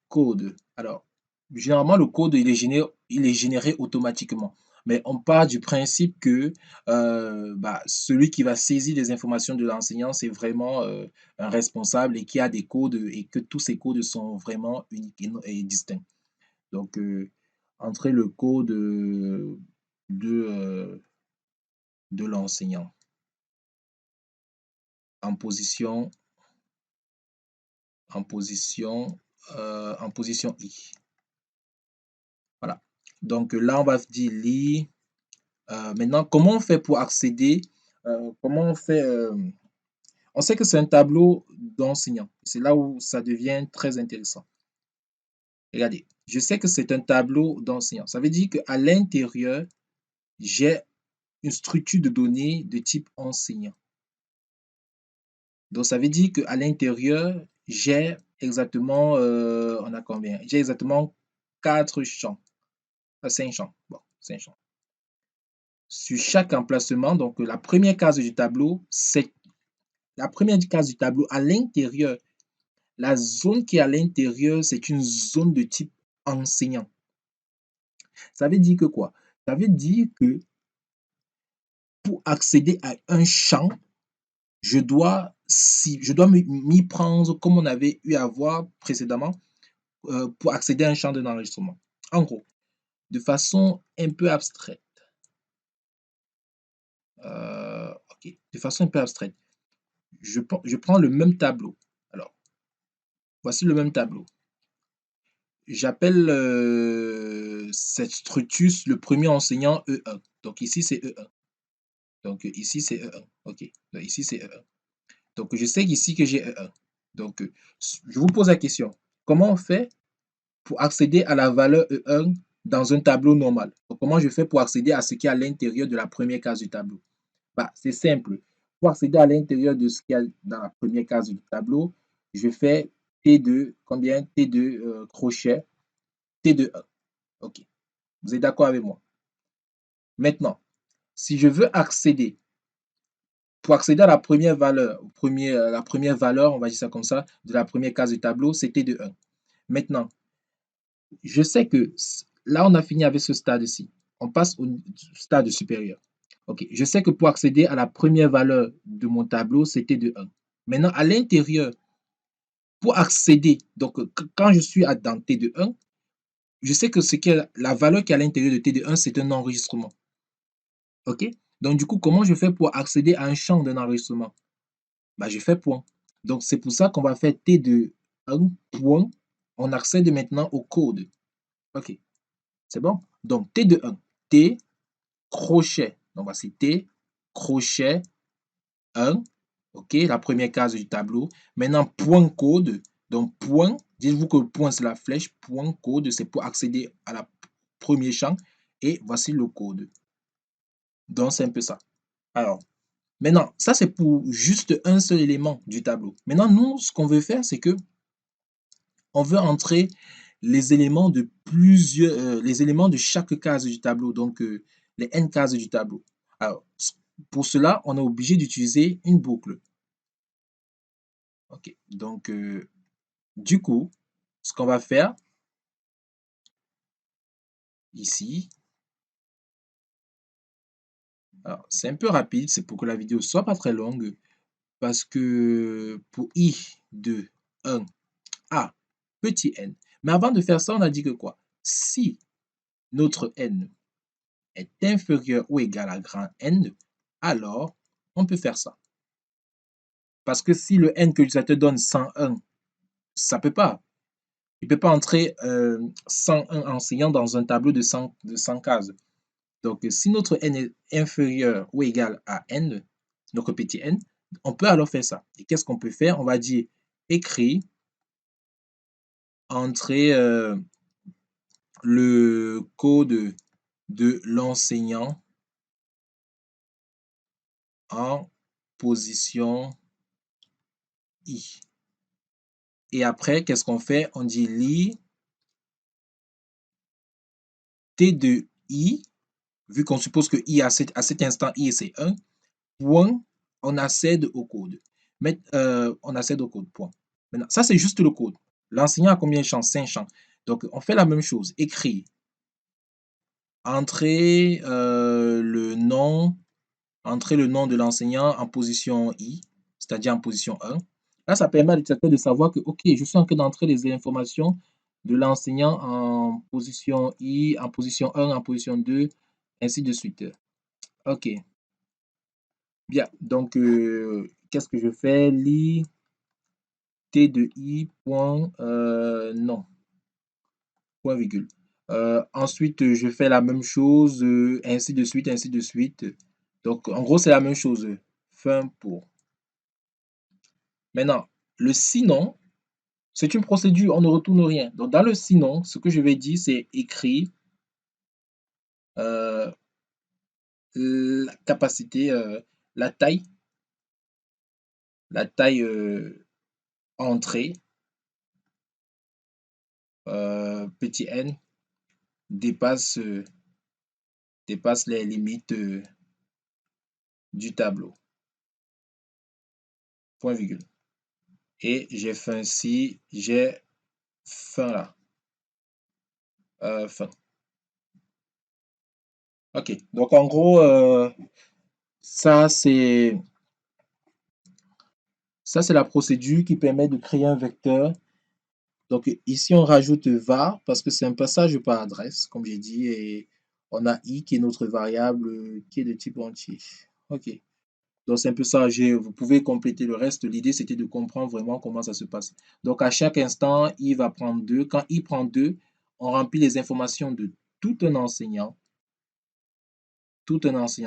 code. Alors, généralement, le code, il est généré automatiquement. Mais on part du principe que bah, celui qui va saisir les informations de l'enseignant, c'est vraiment un responsable et qui a des codes et que tous ces codes sont vraiment uniques et distincts. Donc, entrer le code de, euh, de l'enseignant en position, en position, en position I. Voilà. Donc là, on va dire lire. Maintenant, comment on fait pour accéder? Comment on fait? On sait que c'est un tableau d'enseignant. C'est là où ça devient très intéressant. Regardez, je sais que c'est un tableau d'enseignant. Ça veut dire qu'à l'intérieur, j'ai une structure de données de type enseignant. Donc, ça veut dire qu'à l'intérieur, j'ai exactement, on a combien? J'ai exactement 4 champs, 5 champs. Bon, 5 champs. Sur chaque emplacement, donc la première case du tableau, c'est la première case du tableau à l'intérieur. La zone qui est à l'intérieur, c'est une zone de type enseignant. Ça veut dire que quoi? Ça veut dire que pour accéder à un champ, je dois m'y prendre comme on avait eu à voir précédemment pour accéder à un champ d'enregistrement. En gros, de façon un peu abstraite. OK, de façon un peu abstraite. Je prends le même tableau. Alors, voici le même tableau. J'appelle cette structure le premier enseignant E1. Donc ici, c'est E1. Donc ici, c'est E1. OK. Donc ici, c'est E1. Donc je sais ici que j'ai E1. Donc je vous pose la question. Comment on fait pour accéder à la valeur E1 dans un tableau normal? Donc, comment je fais pour accéder à ce qui est à l'intérieur de la première case du tableau? Bah, c'est simple. Pour accéder à l'intérieur de ce qu'il y a dans la première case du tableau, je fais T2, combien? T2 crochet, T2 1. OK. Vous êtes d'accord avec moi? Maintenant, si je veux accéder, pour accéder à la première valeur, la première valeur, on va dire ça comme ça, de la première case du tableau, c'était de 1. Maintenant, je sais que là, on a fini avec ce stade-ci. On passe au stade supérieur. OK. Je sais que pour accéder à la première valeur de mon tableau, c'était de 1. Maintenant, à l'intérieur, pour accéder, donc quand je suis dans T de 1, je sais que la valeur qui est à l'intérieur de T de 1, c'est un enregistrement. OK? Donc du coup, comment je fais pour accéder à un champ d'un enregistrement? Bah, je fais point. Donc c'est pour ça qu'on va faire T de 1 point, on accède maintenant au code. OK, c'est bon? Donc T de 1, T crochet, donc voici T crochet 1, OK, la première case du tableau. Maintenant point code, donc point, dites-vous que le point c'est la flèche, point code, c'est pour accéder à la premier champ et voici le code. Donc c'est un peu ça. Alors, maintenant, ça c'est pour juste un seul élément du tableau. Maintenant, nous, ce qu'on veut faire, c'est que on veut entrer les éléments de les éléments de chaque case du tableau, donc les n cases du tableau. Alors, pour cela, on est obligé d'utiliser une boucle. OK, donc du coup, ce qu'on va faire ici, alors c'est un peu rapide, c'est pour que la vidéo soit pas très longue, parce que pour i de 1 à petit n. Mais avant de faire ça, on a dit que quoi? Si notre n est inférieur ou égal à grand N, alors on peut faire ça. Parce que si le N que ça te donne 101, ça peut pas. Il ne peut pas entrer 101 enseignants dans un tableau de 100 cases. Donc, si notre N est inférieur ou égal à N, notre petit n, on peut alors faire ça. Et qu'est-ce qu'on peut faire? On va dire écrit, entrer le code de l'enseignant en position I. Et après, qu'est-ce qu'on fait? On dit lit T de I, vu qu'on suppose que I à cet instant I c'est 1, point, on accède au code. On accède au code, point. Maintenant, ça c'est juste le code. L'enseignant a combien de champs? 5 champs. Donc, on fait la même chose. Écrit, entrer entrer le nom de l'enseignant en position I, c'est-à-dire en position 1. Là, ça permet à l'utilisateur de savoir que, OK, je suis en train d'entrer les informations de l'enseignant en position I, en position 1, en position 2, ainsi de suite. OK, bien. Donc, qu'est-ce que je fais? Lit T de I, point, non, point virgule. Ensuite, je fais la même chose, ainsi de suite, ainsi de suite. Donc, en gros, c'est la même chose. Fin pour. Maintenant, le sinon, c'est une procédure, on ne retourne rien. Donc, dans le sinon, ce que je vais dire, c'est écrire la capacité, la taille entrée, petit n, dépasse, dépasse les limites du tableau. Point virgule. Et j'ai fin ici, j'ai fin là. Fin. OK. Donc, en gros, ça, c'est la procédure qui permet de créer un vecteur. Donc, ici, on rajoute var parce que c'est un passage par adresse, comme j'ai dit, et on a i qui est notre variable qui est de type entier. OK. Donc, c'est un peu ça. Vous pouvez compléter le reste. L'idée, c'était de comprendre vraiment comment ça se passe. Donc, à chaque instant, i va prendre 2. Quand i prend 2, on remplit les informations de tout un enseignant,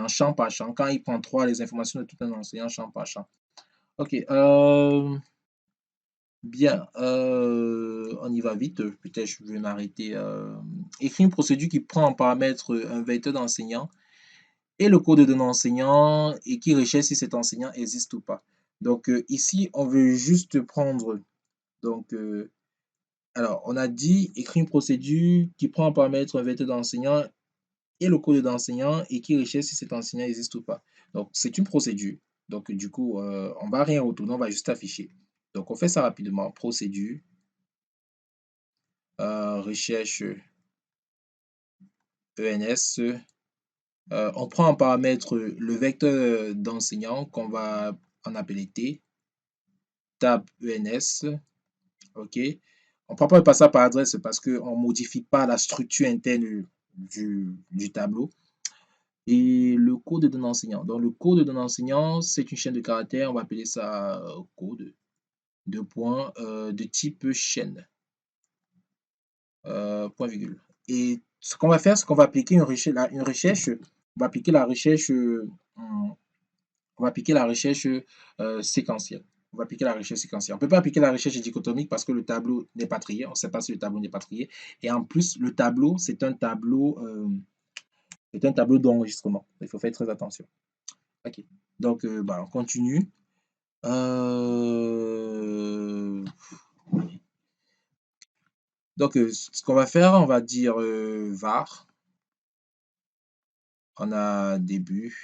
champ par champ. Quand il prend 3, les informations de tout un enseignant, champ par champ. OK. Bien, on y va vite. Peut-être je vais m'arrêter. Écrire une procédure qui prend en paramètre un vecteur d'enseignant et le code d'un enseignant et qui recherche si cet enseignant existe ou pas. Donc ici, on veut juste prendre. Donc, alors, on a dit écrire une procédure qui prend en paramètre un vecteur d'enseignant et le code d'enseignant et qui recherche si cet enseignant existe ou pas. Donc, c'est une procédure. Donc, du coup, on ne va rien retourner, on va juste afficher. Donc, on fait ça rapidement. Procédure, recherche ENS. On prend en paramètre le vecteur d'enseignant qu'on va en appeler T. Tab ENS. OK. On ne prend pas le passage par adresse parce qu'on ne modifie pas la structure interne du tableau. Et le code d'un enseignant. Donc, le code d'un enseignant, c'est une chaîne de caractères. On va appeler ça code de points de type chaîne. Point virgule. Et ce qu'on va faire, c'est qu'on va appliquer une recherche. On va appliquer la recherche. On va appliquer la recherche séquentielle. On va appliquer la recherche séquentielle. On ne peut pas appliquer la recherche dichotomique parce que le tableau n'est pas trié. On ne sait pas si le tableau n'est pas trié. Et en plus, le tableau, c'est un tableau d'enregistrement. Il faut faire très attention. OK. Donc, on continue. Donc, ce qu'on va faire, on va dire var. On a début.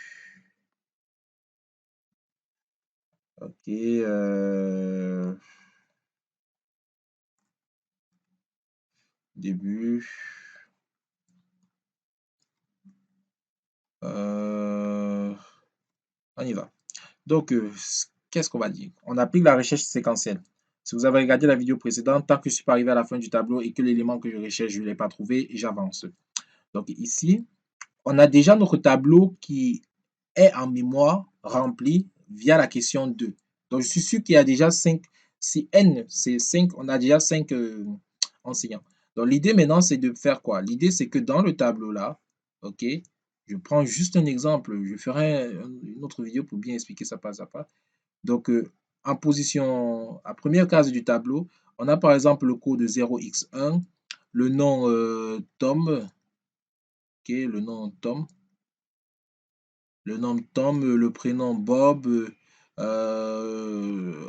OK. Début. On y va. Donc, qu'est-ce qu'on va dire? On applique la recherche séquentielle. Si vous avez regardé la vidéo précédente, tant que je suis pas arrivé à la fin du tableau et que l'élément que je recherche, je ne l'ai pas trouvé, j'avance. Donc ici, on a déjà notre tableau qui est en mémoire rempli via la question 2. Donc, je suis sûr qu'il y a déjà 5. Si n, c'est 5, on a déjà 5 enseignants. Donc, l'idée maintenant, c'est de faire quoi? L'idée, c'est que dans le tableau là, OK, je prends juste un exemple. Je ferai une autre vidéo pour bien expliquer ça pas à pas. Donc, en position, à première case du tableau, on a par exemple le code 0x1, le nom Tom, OK, le nom Tom, le prénom Bob, il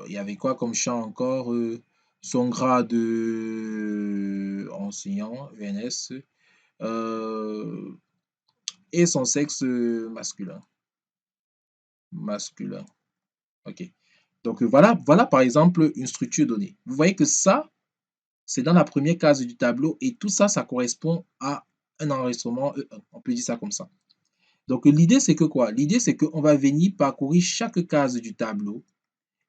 y avait quoi comme champ encore? Son grade enseignant, ENS, et son sexe masculin. Masculin. OK. Donc voilà par exemple une structure donnée. Vous voyez que ça, c'est dans la première case du tableau et tout ça, ça correspond à un enregistrement E1. On peut dire ça comme ça. Donc l'idée, c'est que quoi? L'idée, c'est qu'on va venir parcourir chaque case du tableau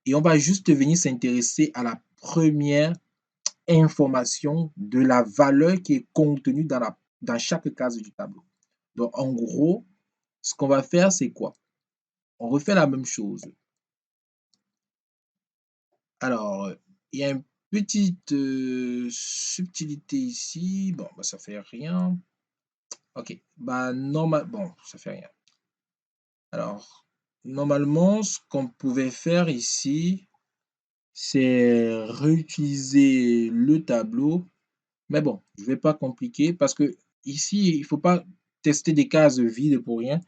et on va juste venir s'intéresser à la première information de la valeur qui est contenue dans chaque case du tableau. Donc en gros, ce qu'on va faire, c'est quoi? On refait la même chose. Alors, il y a une petite subtilité ici. Bon, ça fait rien. Ok, normal. Bon, ça fait rien. Alors, normalement, ce qu'on pouvait faire ici, c'est réutiliser le tableau. Mais bon, je ne vais pas compliquer parce que ici, il ne faut pas tester des cases vides pour rien.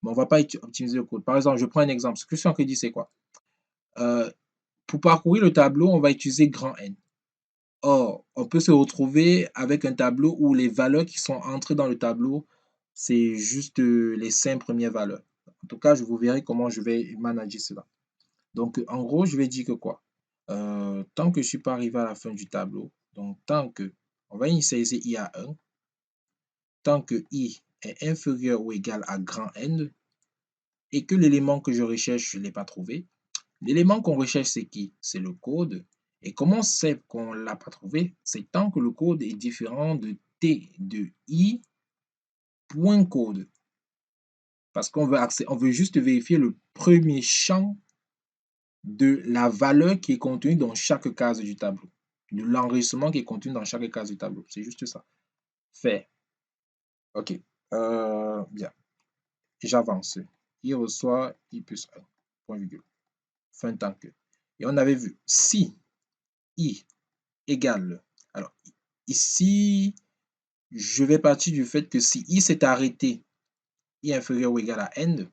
Mais on ne va pas optimiser le code. Par exemple, je prends un exemple. Ce que je suis en train de dire, c'est quoi? Pour parcourir le tableau, on va utiliser grand N. Or, on peut se retrouver avec un tableau où les valeurs qui sont entrées dans le tableau, c'est juste les 5 premières valeurs. En tout cas, je vous verrai comment je vais manager cela. Donc, en gros, je vais dire que quoi? Tant que je ne suis pas arrivé à la fin du tableau, donc tant que, on va initialiser I à 1, tant que I est inférieur ou égal à grand N, et que l'élément que je recherche, je ne l'ai pas trouvé, l'élément qu'on recherche, c'est qui? C'est le code. Et comment on sait qu'on ne l'a pas trouvé? C'est tant que le code est différent de T de I point code. Parce qu'on veut, on veut juste vérifier le premier champ de la valeur qui est contenue dans chaque case du tableau. De l'enregistrement qui est contenu dans chaque case du tableau. C'est juste ça. Fait. OK. Bien. J'avance. Il reçoit I plus 1. Point virgule. Fin tant que. Et on avait vu si I égale. Alors, ici, je vais partir du fait que si I s'est arrêté, I inférieur ou égal à N,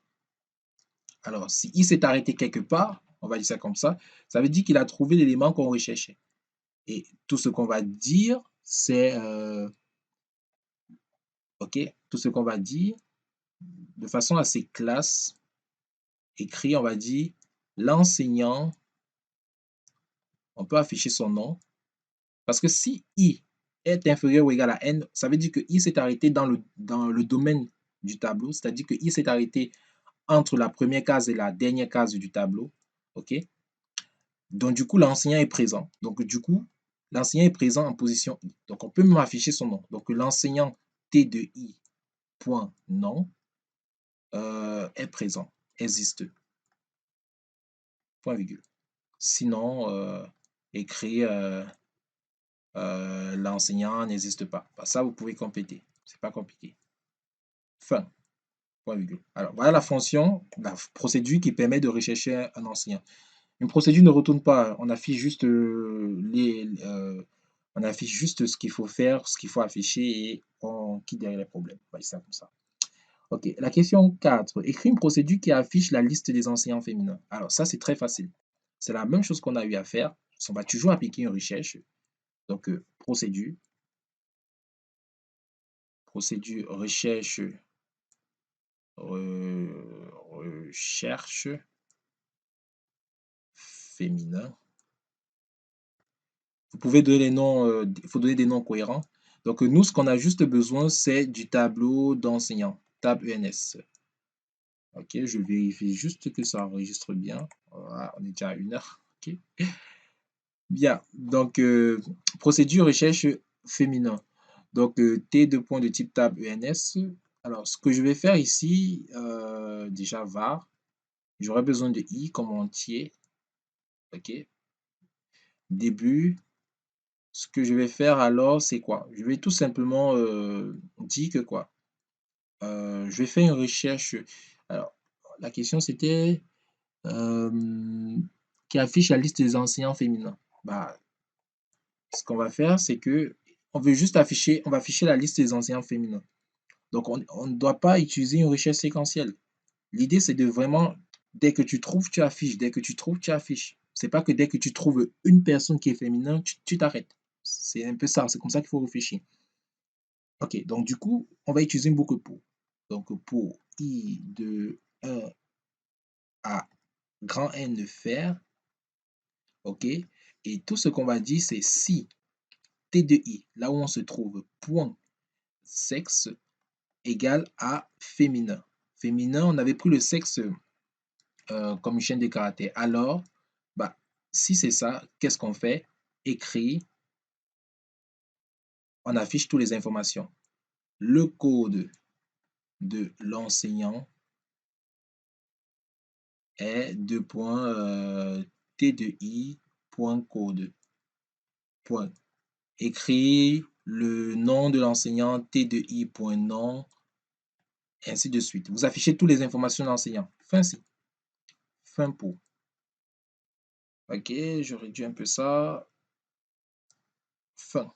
alors si I s'est arrêté quelque part, on va dire ça comme ça veut dire qu'il a trouvé l'élément qu'on recherchait. Et tout ce qu'on va dire, c'est, OK, tout ce qu'on va dire, de façon assez classe, écrit, on va dire, l'enseignant, on peut afficher son nom, parce que si I est inférieur ou égal à N, ça veut dire que I s'est arrêté dans le domaine du tableau, c'est-à-dire que I s'est arrêté entre la première case et la dernière case du tableau. OK? Donc, du coup, l'enseignant est présent. Donc, du coup, l'enseignant est présent en position I. Donc, on peut même afficher son nom. Donc, l'enseignant T de I point nom est présent, existe, point virgule. Sinon, écrit l'enseignant n'existe pas. Ça, vous pouvez compléter. C'est pas compliqué. Fin, point virgule. Alors, voilà la fonction, la procédure qui permet de rechercher un enseignant. Une procédure ne retourne pas, on affiche juste on affiche juste ce qu'il faut faire, ce qu'il faut afficher et on quitte derrière les problèmes. On va dire ça comme ça. Ok, la question 4. Écris une procédure qui affiche la liste des enseignants féminins. Alors ça, c'est très facile. C'est la même chose qu'on a eu à faire. On va toujours appliquer une recherche. Donc, procédure recherche, recherche féminin. Vous pouvez donner les noms, il faut donner des noms cohérents. Donc, nous, ce qu'on a juste besoin, c'est du tableau d'enseignants, tab ENS. Ok, je vérifie juste que ça enregistre bien. Voilà, on est déjà à 1 heure. Ok. Bien, donc, procédure recherche féminin. Donc, T de point de type tab ENS. Alors, ce que je vais faire ici, déjà var, j'aurai besoin de I comme entier. Ok. Début. Ce que je vais faire alors, c'est quoi? Je vais tout simplement dire que quoi? Je vais faire une recherche. Alors, la question c'était qui affiche la liste des enseignants féminins. Bah, ce qu'on va faire, c'est que on veut juste afficher, on va afficher la liste des enseignants féminins. Donc, on ne doit pas utiliser une recherche séquentielle. L'idée, c'est de vraiment, dès que tu trouves, tu affiches. Dès que tu trouves, tu affiches. C'est pas que dès que tu trouves une personne qui est féminin, tu t'arrêtes. C'est un peu ça, c'est comme ça qu'il faut réfléchir. Ok, donc du coup, on va utiliser une boucle pour. Donc pour I de 1 à grand N faire, ok, et tout ce qu'on va dire, c'est si T de I, là où on se trouve, point sexe égale à féminin. Féminin, on avait pris le sexe comme chaîne de caractères. Alors, bah, si c'est ça, qu'est-ce qu'on fait? Écrit, on affiche toutes les informations. Le code de l'enseignant est T de I point code. Point. Écrit le nom de l'enseignant T de I point nom, ainsi de suite. Vous affichez toutes les informations de l'enseignant. Fin si. Fin pour. Ok, je réduis un peu ça. Fin.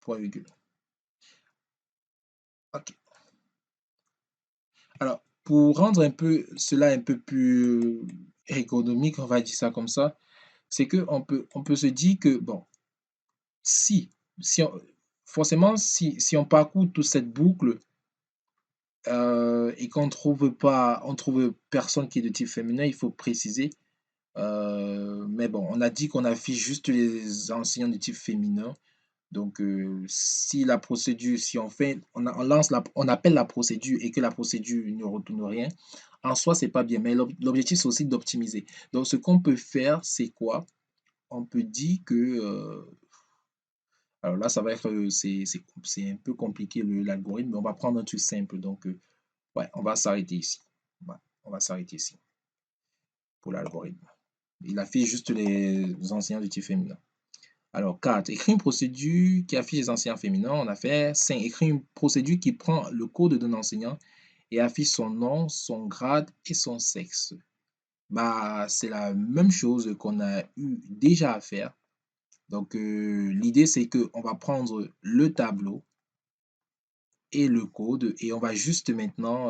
Point virgule. Ok. Alors, pour rendre un peu cela un peu plus économique, on va dire ça comme ça, c'est qu'on peut se dire que, bon, si, si on, forcément, si on parcourt toute cette boucle et qu'on trouve pas, on trouve personne qui est de type féminin, il faut préciser. Mais bon, on a dit qu'on affiche juste les enseignants de type féminin. Donc, si la procédure, si on fait, on lance on appelle la procédure et que la procédure ne retourne rien, en soi, c'est pas bien. Mais l'objectif, c'est aussi d'optimiser. Donc, ce qu'on peut faire, c'est quoi? On peut dire que, alors là, ça va être, c'est un peu compliqué l'algorithme, mais on va prendre un truc simple. Donc, ouais, on va s'arrêter ici. Ouais, on va s'arrêter ici pour l'algorithme. Il affiche juste les enseignants de type féminin. Alors, 4. Écris une procédure qui affiche les enseignants féminins. On a fait 5. Écris une procédure qui prend le code d'un enseignant et affiche son nom, son grade et son sexe. Bah, c'est la même chose qu'on a eu déjà à faire. Donc, l'idée, c'est qu'on va prendre le tableau et le code et on va juste maintenant,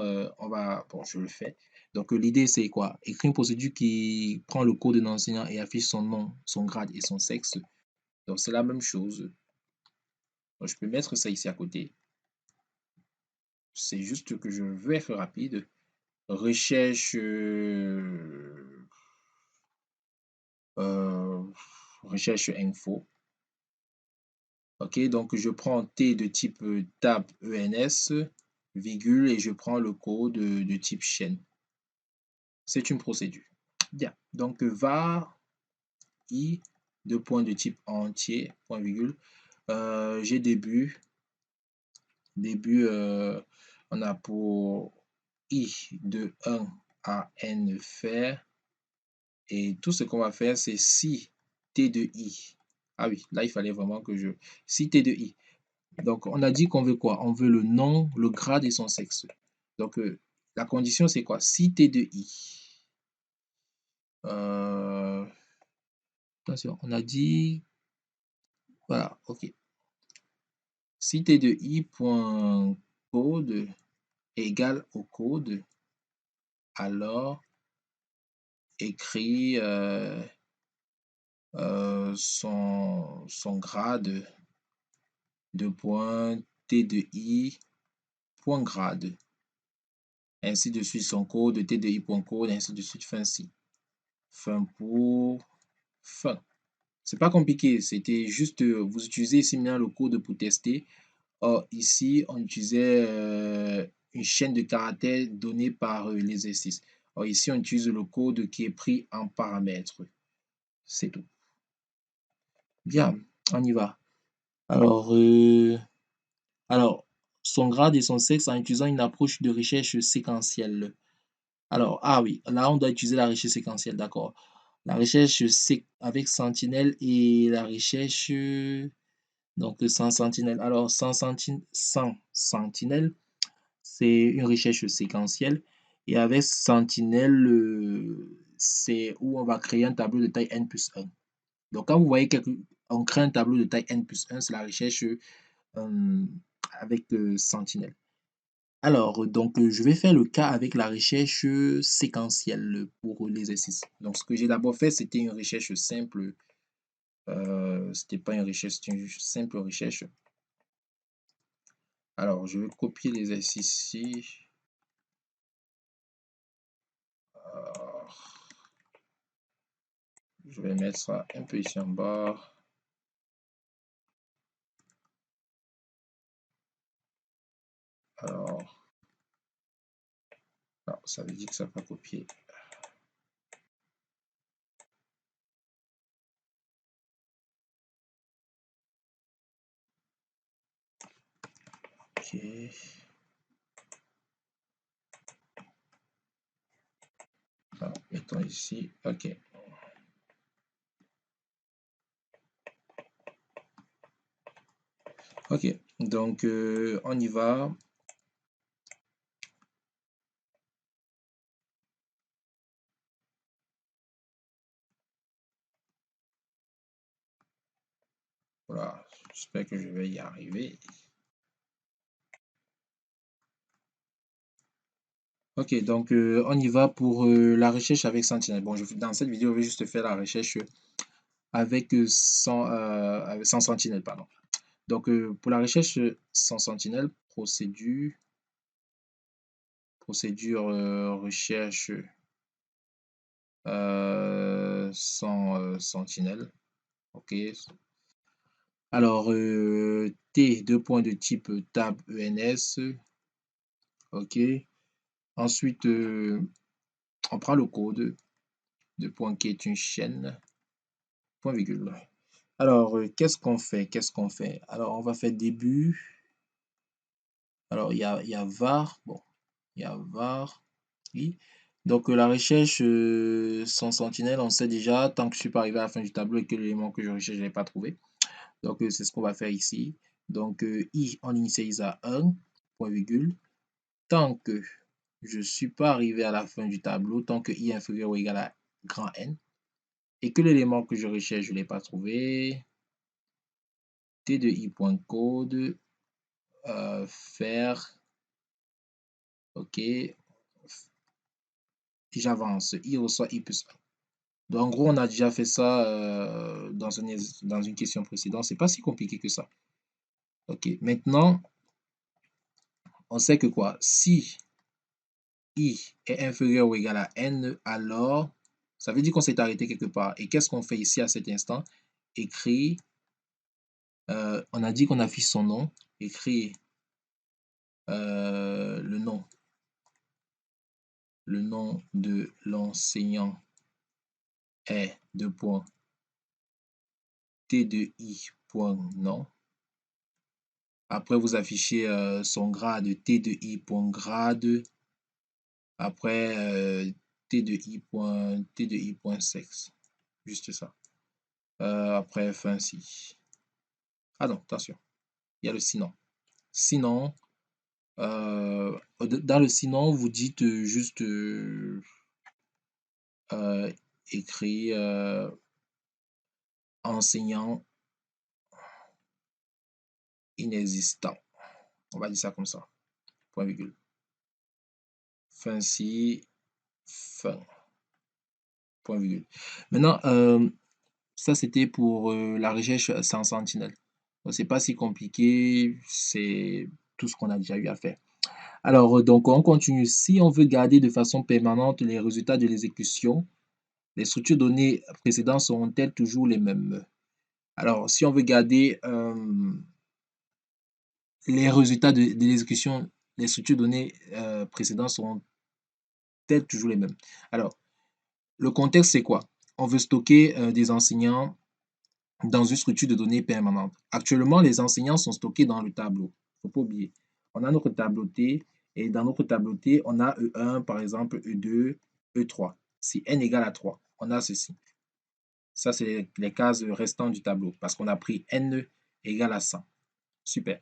bon, je le fais. Donc, l'idée, c'est quoi? Écrire une procédure qui prend le code d'un enseignant et affiche son nom, son grade et son sexe. Donc, c'est la même chose. Donc, je peux mettre ça ici à côté. C'est juste que je veux être rapide. Recherche, recherche info. Ok, donc je prends T de type tab ENS, virgule, et je prends le code de type chaîne. C'est une procédure. Bien, donc var i deux points de type entier, point virgule. J'ai début, on a pour I de 1 à N faire. Et tout ce qu'on va faire, c'est si T de I. Ah oui, là, il fallait vraiment que je... Si T de I. Donc, on a dit qu'on veut quoi? On veut le nom, le grade et son sexe. Donc, la condition, c'est quoi? Si T de I. Euh, attention, on a dit... Voilà, OK. Si T de I point code est égal au code, alors écrit son grade de point T de I point grade. Ainsi de suite, son code T de I point code, ainsi de suite, fin si. Fin pour fin. C'est pas compliqué, c'était juste, vous utilisez ici maintenant le code pour tester. Or, ici, on utilisait une chaîne de caractères donnée par l'exercice. Or, ici, on utilise le code qui est pris en paramètres. C'est tout. Bien, on y va. Alors, son grade et son sexe en utilisant une approche de recherche séquentielle. Alors, ah oui, là, on doit utiliser la recherche séquentielle, d'accord. La recherche avec Sentinelle et la recherche donc sans Sentinelle. Alors, sans Sentinelle, c'est une recherche séquentielle. Et avec Sentinelle, c'est où on va créer un tableau de taille n plus 1. Donc, quand vous voyez on crée un tableau de taille n plus 1, c'est la recherche avec Sentinelle. Alors, donc, je vais faire le cas avec la recherche séquentielle pour l'exercice. Donc, ce que j'ai d'abord fait, c'était une recherche simple. C'était pas une recherche, c'était une simple recherche. Alors, je vais copier l'exercice ici. Alors, je vais mettre ça un peu ici en bas. Alors, non, ça veut dire que ça va pas copier. Ok. Alors, mettons ici. Ok. Ok. Donc, on y va. Voilà. J'espère que je vais y arriver. Ok, donc on y va pour la recherche avec Sentinel. Bon, dans cette vidéo, je vais juste faire la recherche avec sans Sentinel, pardon. Donc, pour la recherche sans Sentinelle, procédure recherche sans Sentinelle. OK. Alors, T, deux points de type tab ENS. OK. Ensuite, on prend le code de point qui est une chaîne, point virgule. Alors, qu'est-ce qu'on fait? Qu'est-ce qu'on fait? Alors, on va faire début. Alors, il y a var. Bon, il y a var. Oui. Donc, la recherche sans sentinelle, on sait déjà, tant que je ne suis pas arrivé à la fin du tableau et que l'élément que je recherche, je ne l'ai pas trouvé. Donc, c'est ce qu'on va faire ici. Donc, I, on initialise à 1, point virgule. Tant que je ne suis pas arrivé à la fin du tableau, tant que I est inférieur ou égal à grand N, et que l'élément que je recherche, je ne l'ai pas trouvé, T de I.code, faire, OK, j'avance, I reçoit I plus 1. Donc, en gros, on a déjà fait ça dans une question précédente. C'est pas si compliqué que ça. OK. Maintenant, on sait que quoi? Si I est inférieur ou égal à N, alors, ça veut dire qu'on s'est arrêté quelque part. Et qu'est-ce qu'on fait ici à cet instant? Écrit, on a dit qu'on affiche son nom. Écrit le nom. Le nom de l'enseignant est deux points. T de I point nom. Après, vous affichez son grade T de I point grade. Après, T de I point sexe. Juste ça. Après, fin si. Ah non, attention. Il y a le sinon. Sinon, dans le sinon, vous dites juste écrit enseignant inexistant. On va dire ça comme ça. Point virgule. Fin si, fin. Point virgule. Maintenant, ça c'était pour la recherche sans sentinelle. C'est pas si compliqué, c'est tout ce qu'on a déjà eu à faire. Alors, donc on continue. Si on veut garder de façon permanente les résultats de l'exécution, les structures données précédentes seront-elles toujours les mêmes? Alors, si on veut garder les résultats de l'exécution, les structures données précédentes seront-elles toujours les mêmes? Alors, le contexte, c'est quoi? On veut stocker des enseignants dans une structure de données permanente. Actuellement, les enseignants sont stockés dans le tableau. Il ne faut pas oublier. On a notre tableau T et dans notre tableau T, on a E1, par exemple, E2, E3. Si n égale à 3, on a ceci. Ça, c'est les cases restantes du tableau parce qu'on a pris n égale à 100. Super.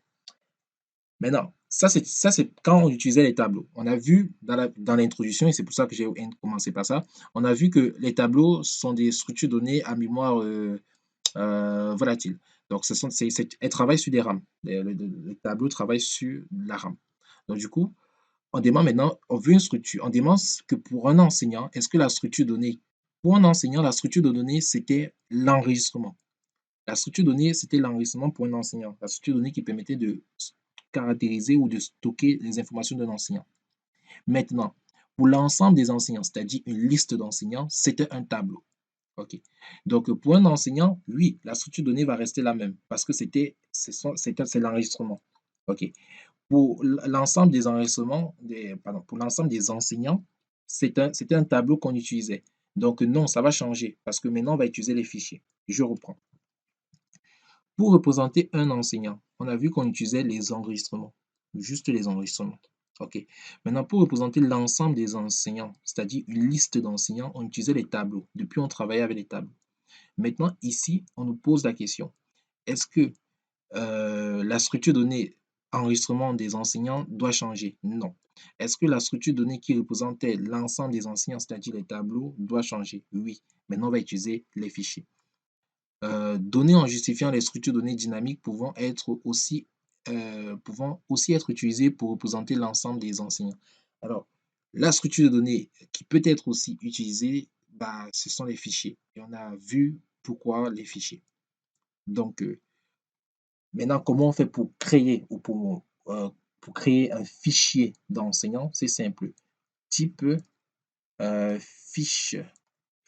Maintenant, ça, c'est quand on utilisait les tableaux. On a vu dans l'introduction, et c'est pour ça que j'ai commencé par ça, on a vu que les tableaux sont des structures données à mémoire volatile. Donc, elles travaillent sur des rames. Le tableau travaille sur la rame. Donc, du coup, on demande maintenant, on veut une structure. On demande que pour un enseignant, est-ce que la structure donnée, pour un enseignant, la structure de données, c'était l'enregistrement. La structure donnée, c'était l'enregistrement pour un enseignant. La structure donnée qui permettait de caractériser ou de stocker les informations d'un enseignant. Maintenant, pour l'ensemble des enseignants, c'est-à-dire une liste d'enseignants, c'était un tableau. OK. Donc, pour un enseignant, oui, la structure donnée va rester la même parce que c'est l'enregistrement. OK. Pour l'ensemble des enregistrements, pour l'ensemble des enseignants, c'était un tableau qu'on utilisait. Donc, non, ça va changer parce que maintenant, on va utiliser les fichiers. Je reprends. Pour représenter un enseignant, on a vu qu'on utilisait les enregistrements, juste les enregistrements. OK. Maintenant, pour représenter l'ensemble des enseignants, c'est-à-dire une liste d'enseignants, on utilisait les tableaux. Depuis, on travaillait avec les tableaux. Maintenant, ici, on nous pose la question, est-ce que la structure donnée enregistrement des enseignants doit changer? Non. Est-ce que la structure donnée qui représentait l'ensemble des enseignants, c'est-à-dire les tableaux, doit changer? Oui. Maintenant, on va utiliser les fichiers. Données en justifiant les structures données dynamiques pouvant aussi être utilisées pour représenter l'ensemble des enseignants. Alors, la structure de données qui peut être aussi utilisée, bah, ce sont les fichiers. Et on a vu pourquoi les fichiers. Donc, maintenant, comment on fait pour créer ou pour créer un fichier d'enseignant? C'est simple. Type fiche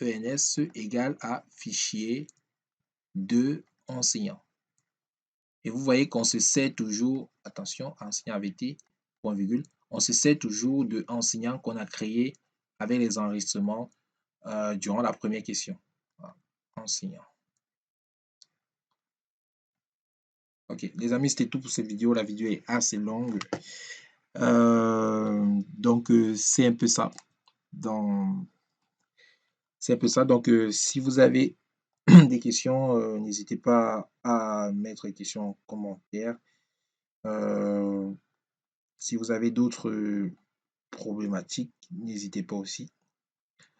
ENS égale à fichier de enseignant. Et vous voyez qu'on se sert toujours, attention, enseignant AVT, point virgule, on se sert toujours de enseignant qu'on a créé avec les enregistrements durant la première question. Voilà. Enseignant. Ok, les amis, c'était tout pour cette vidéo. La vidéo est assez longue. Donc, c'est un peu ça. C'est un peu ça. Donc, si vous avez des questions, n'hésitez pas à mettre les questions en commentaire. Si vous avez d'autres problématiques, n'hésitez pas aussi.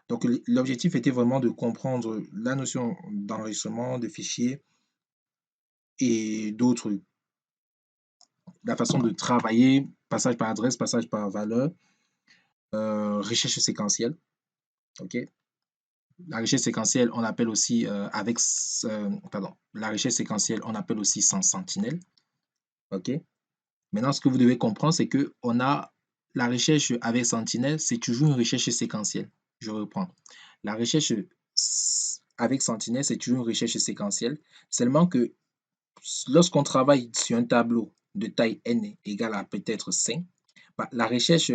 Donc, l'objectif était vraiment de comprendre la notion d'enregistrement de fichiers et d'autres, la façon de travailler, passage par adresse, passage par valeur, recherche séquentielle. OK? La recherche séquentielle, on appelle aussi la recherche séquentielle, on appelle aussi sans sentinelle. OK? Maintenant, ce que vous devez comprendre, c'est que on a la recherche avec sentinelle, c'est toujours une recherche séquentielle. Je reprends. La recherche avec sentinelle, c'est toujours une recherche séquentielle. Seulement que lorsqu'on travaille sur un tableau de taille n égale à peut-être 5, bah, la recherche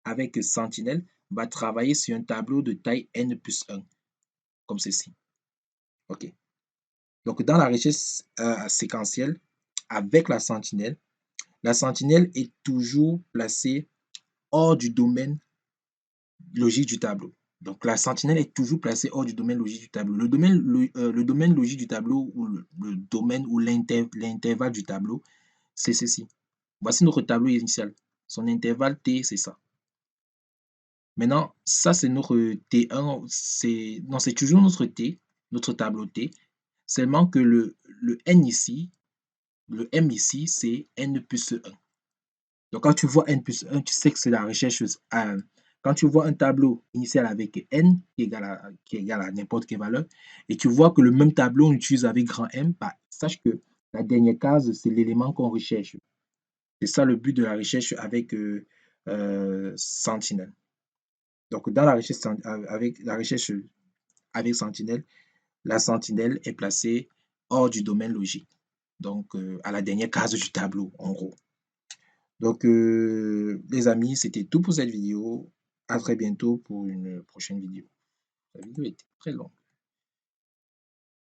avec sentinelle va travailler sur un tableau de taille n plus 1, comme ceci. OK. Donc dans la recherche, séquentielle avec la sentinelle est toujours placée hors du domaine logique du tableau. Donc la sentinelle est toujours placée hors du domaine logique du tableau. Le domaine logique du tableau ou le domaine ou l'intervalle du tableau, c'est ceci. Voici notre tableau initial. Son intervalle T, c'est ça. Maintenant, ça, c'est notre T1, c'est toujours notre T, notre tableau T, seulement que le N ici, le M ici, c'est N plus 1. Donc, quand tu vois N plus 1, tu sais que c'est la recherche. Quand tu vois un tableau initial avec N qui est égal à n'importe quelle valeur, et tu vois que le même tableau, on utilise avec grand M, bah, sache que la dernière case, c'est l'élément qu'on recherche. C'est ça le but de la recherche avec Sentinel. Donc, dans la recherche avec la recherche avec Sentinel, la sentinelle est placée hors du domaine logique. Donc, à la dernière case du tableau, en gros. Donc, les amis, c'était tout pour cette vidéo. À très bientôt pour une prochaine vidéo. La vidéo était très longue.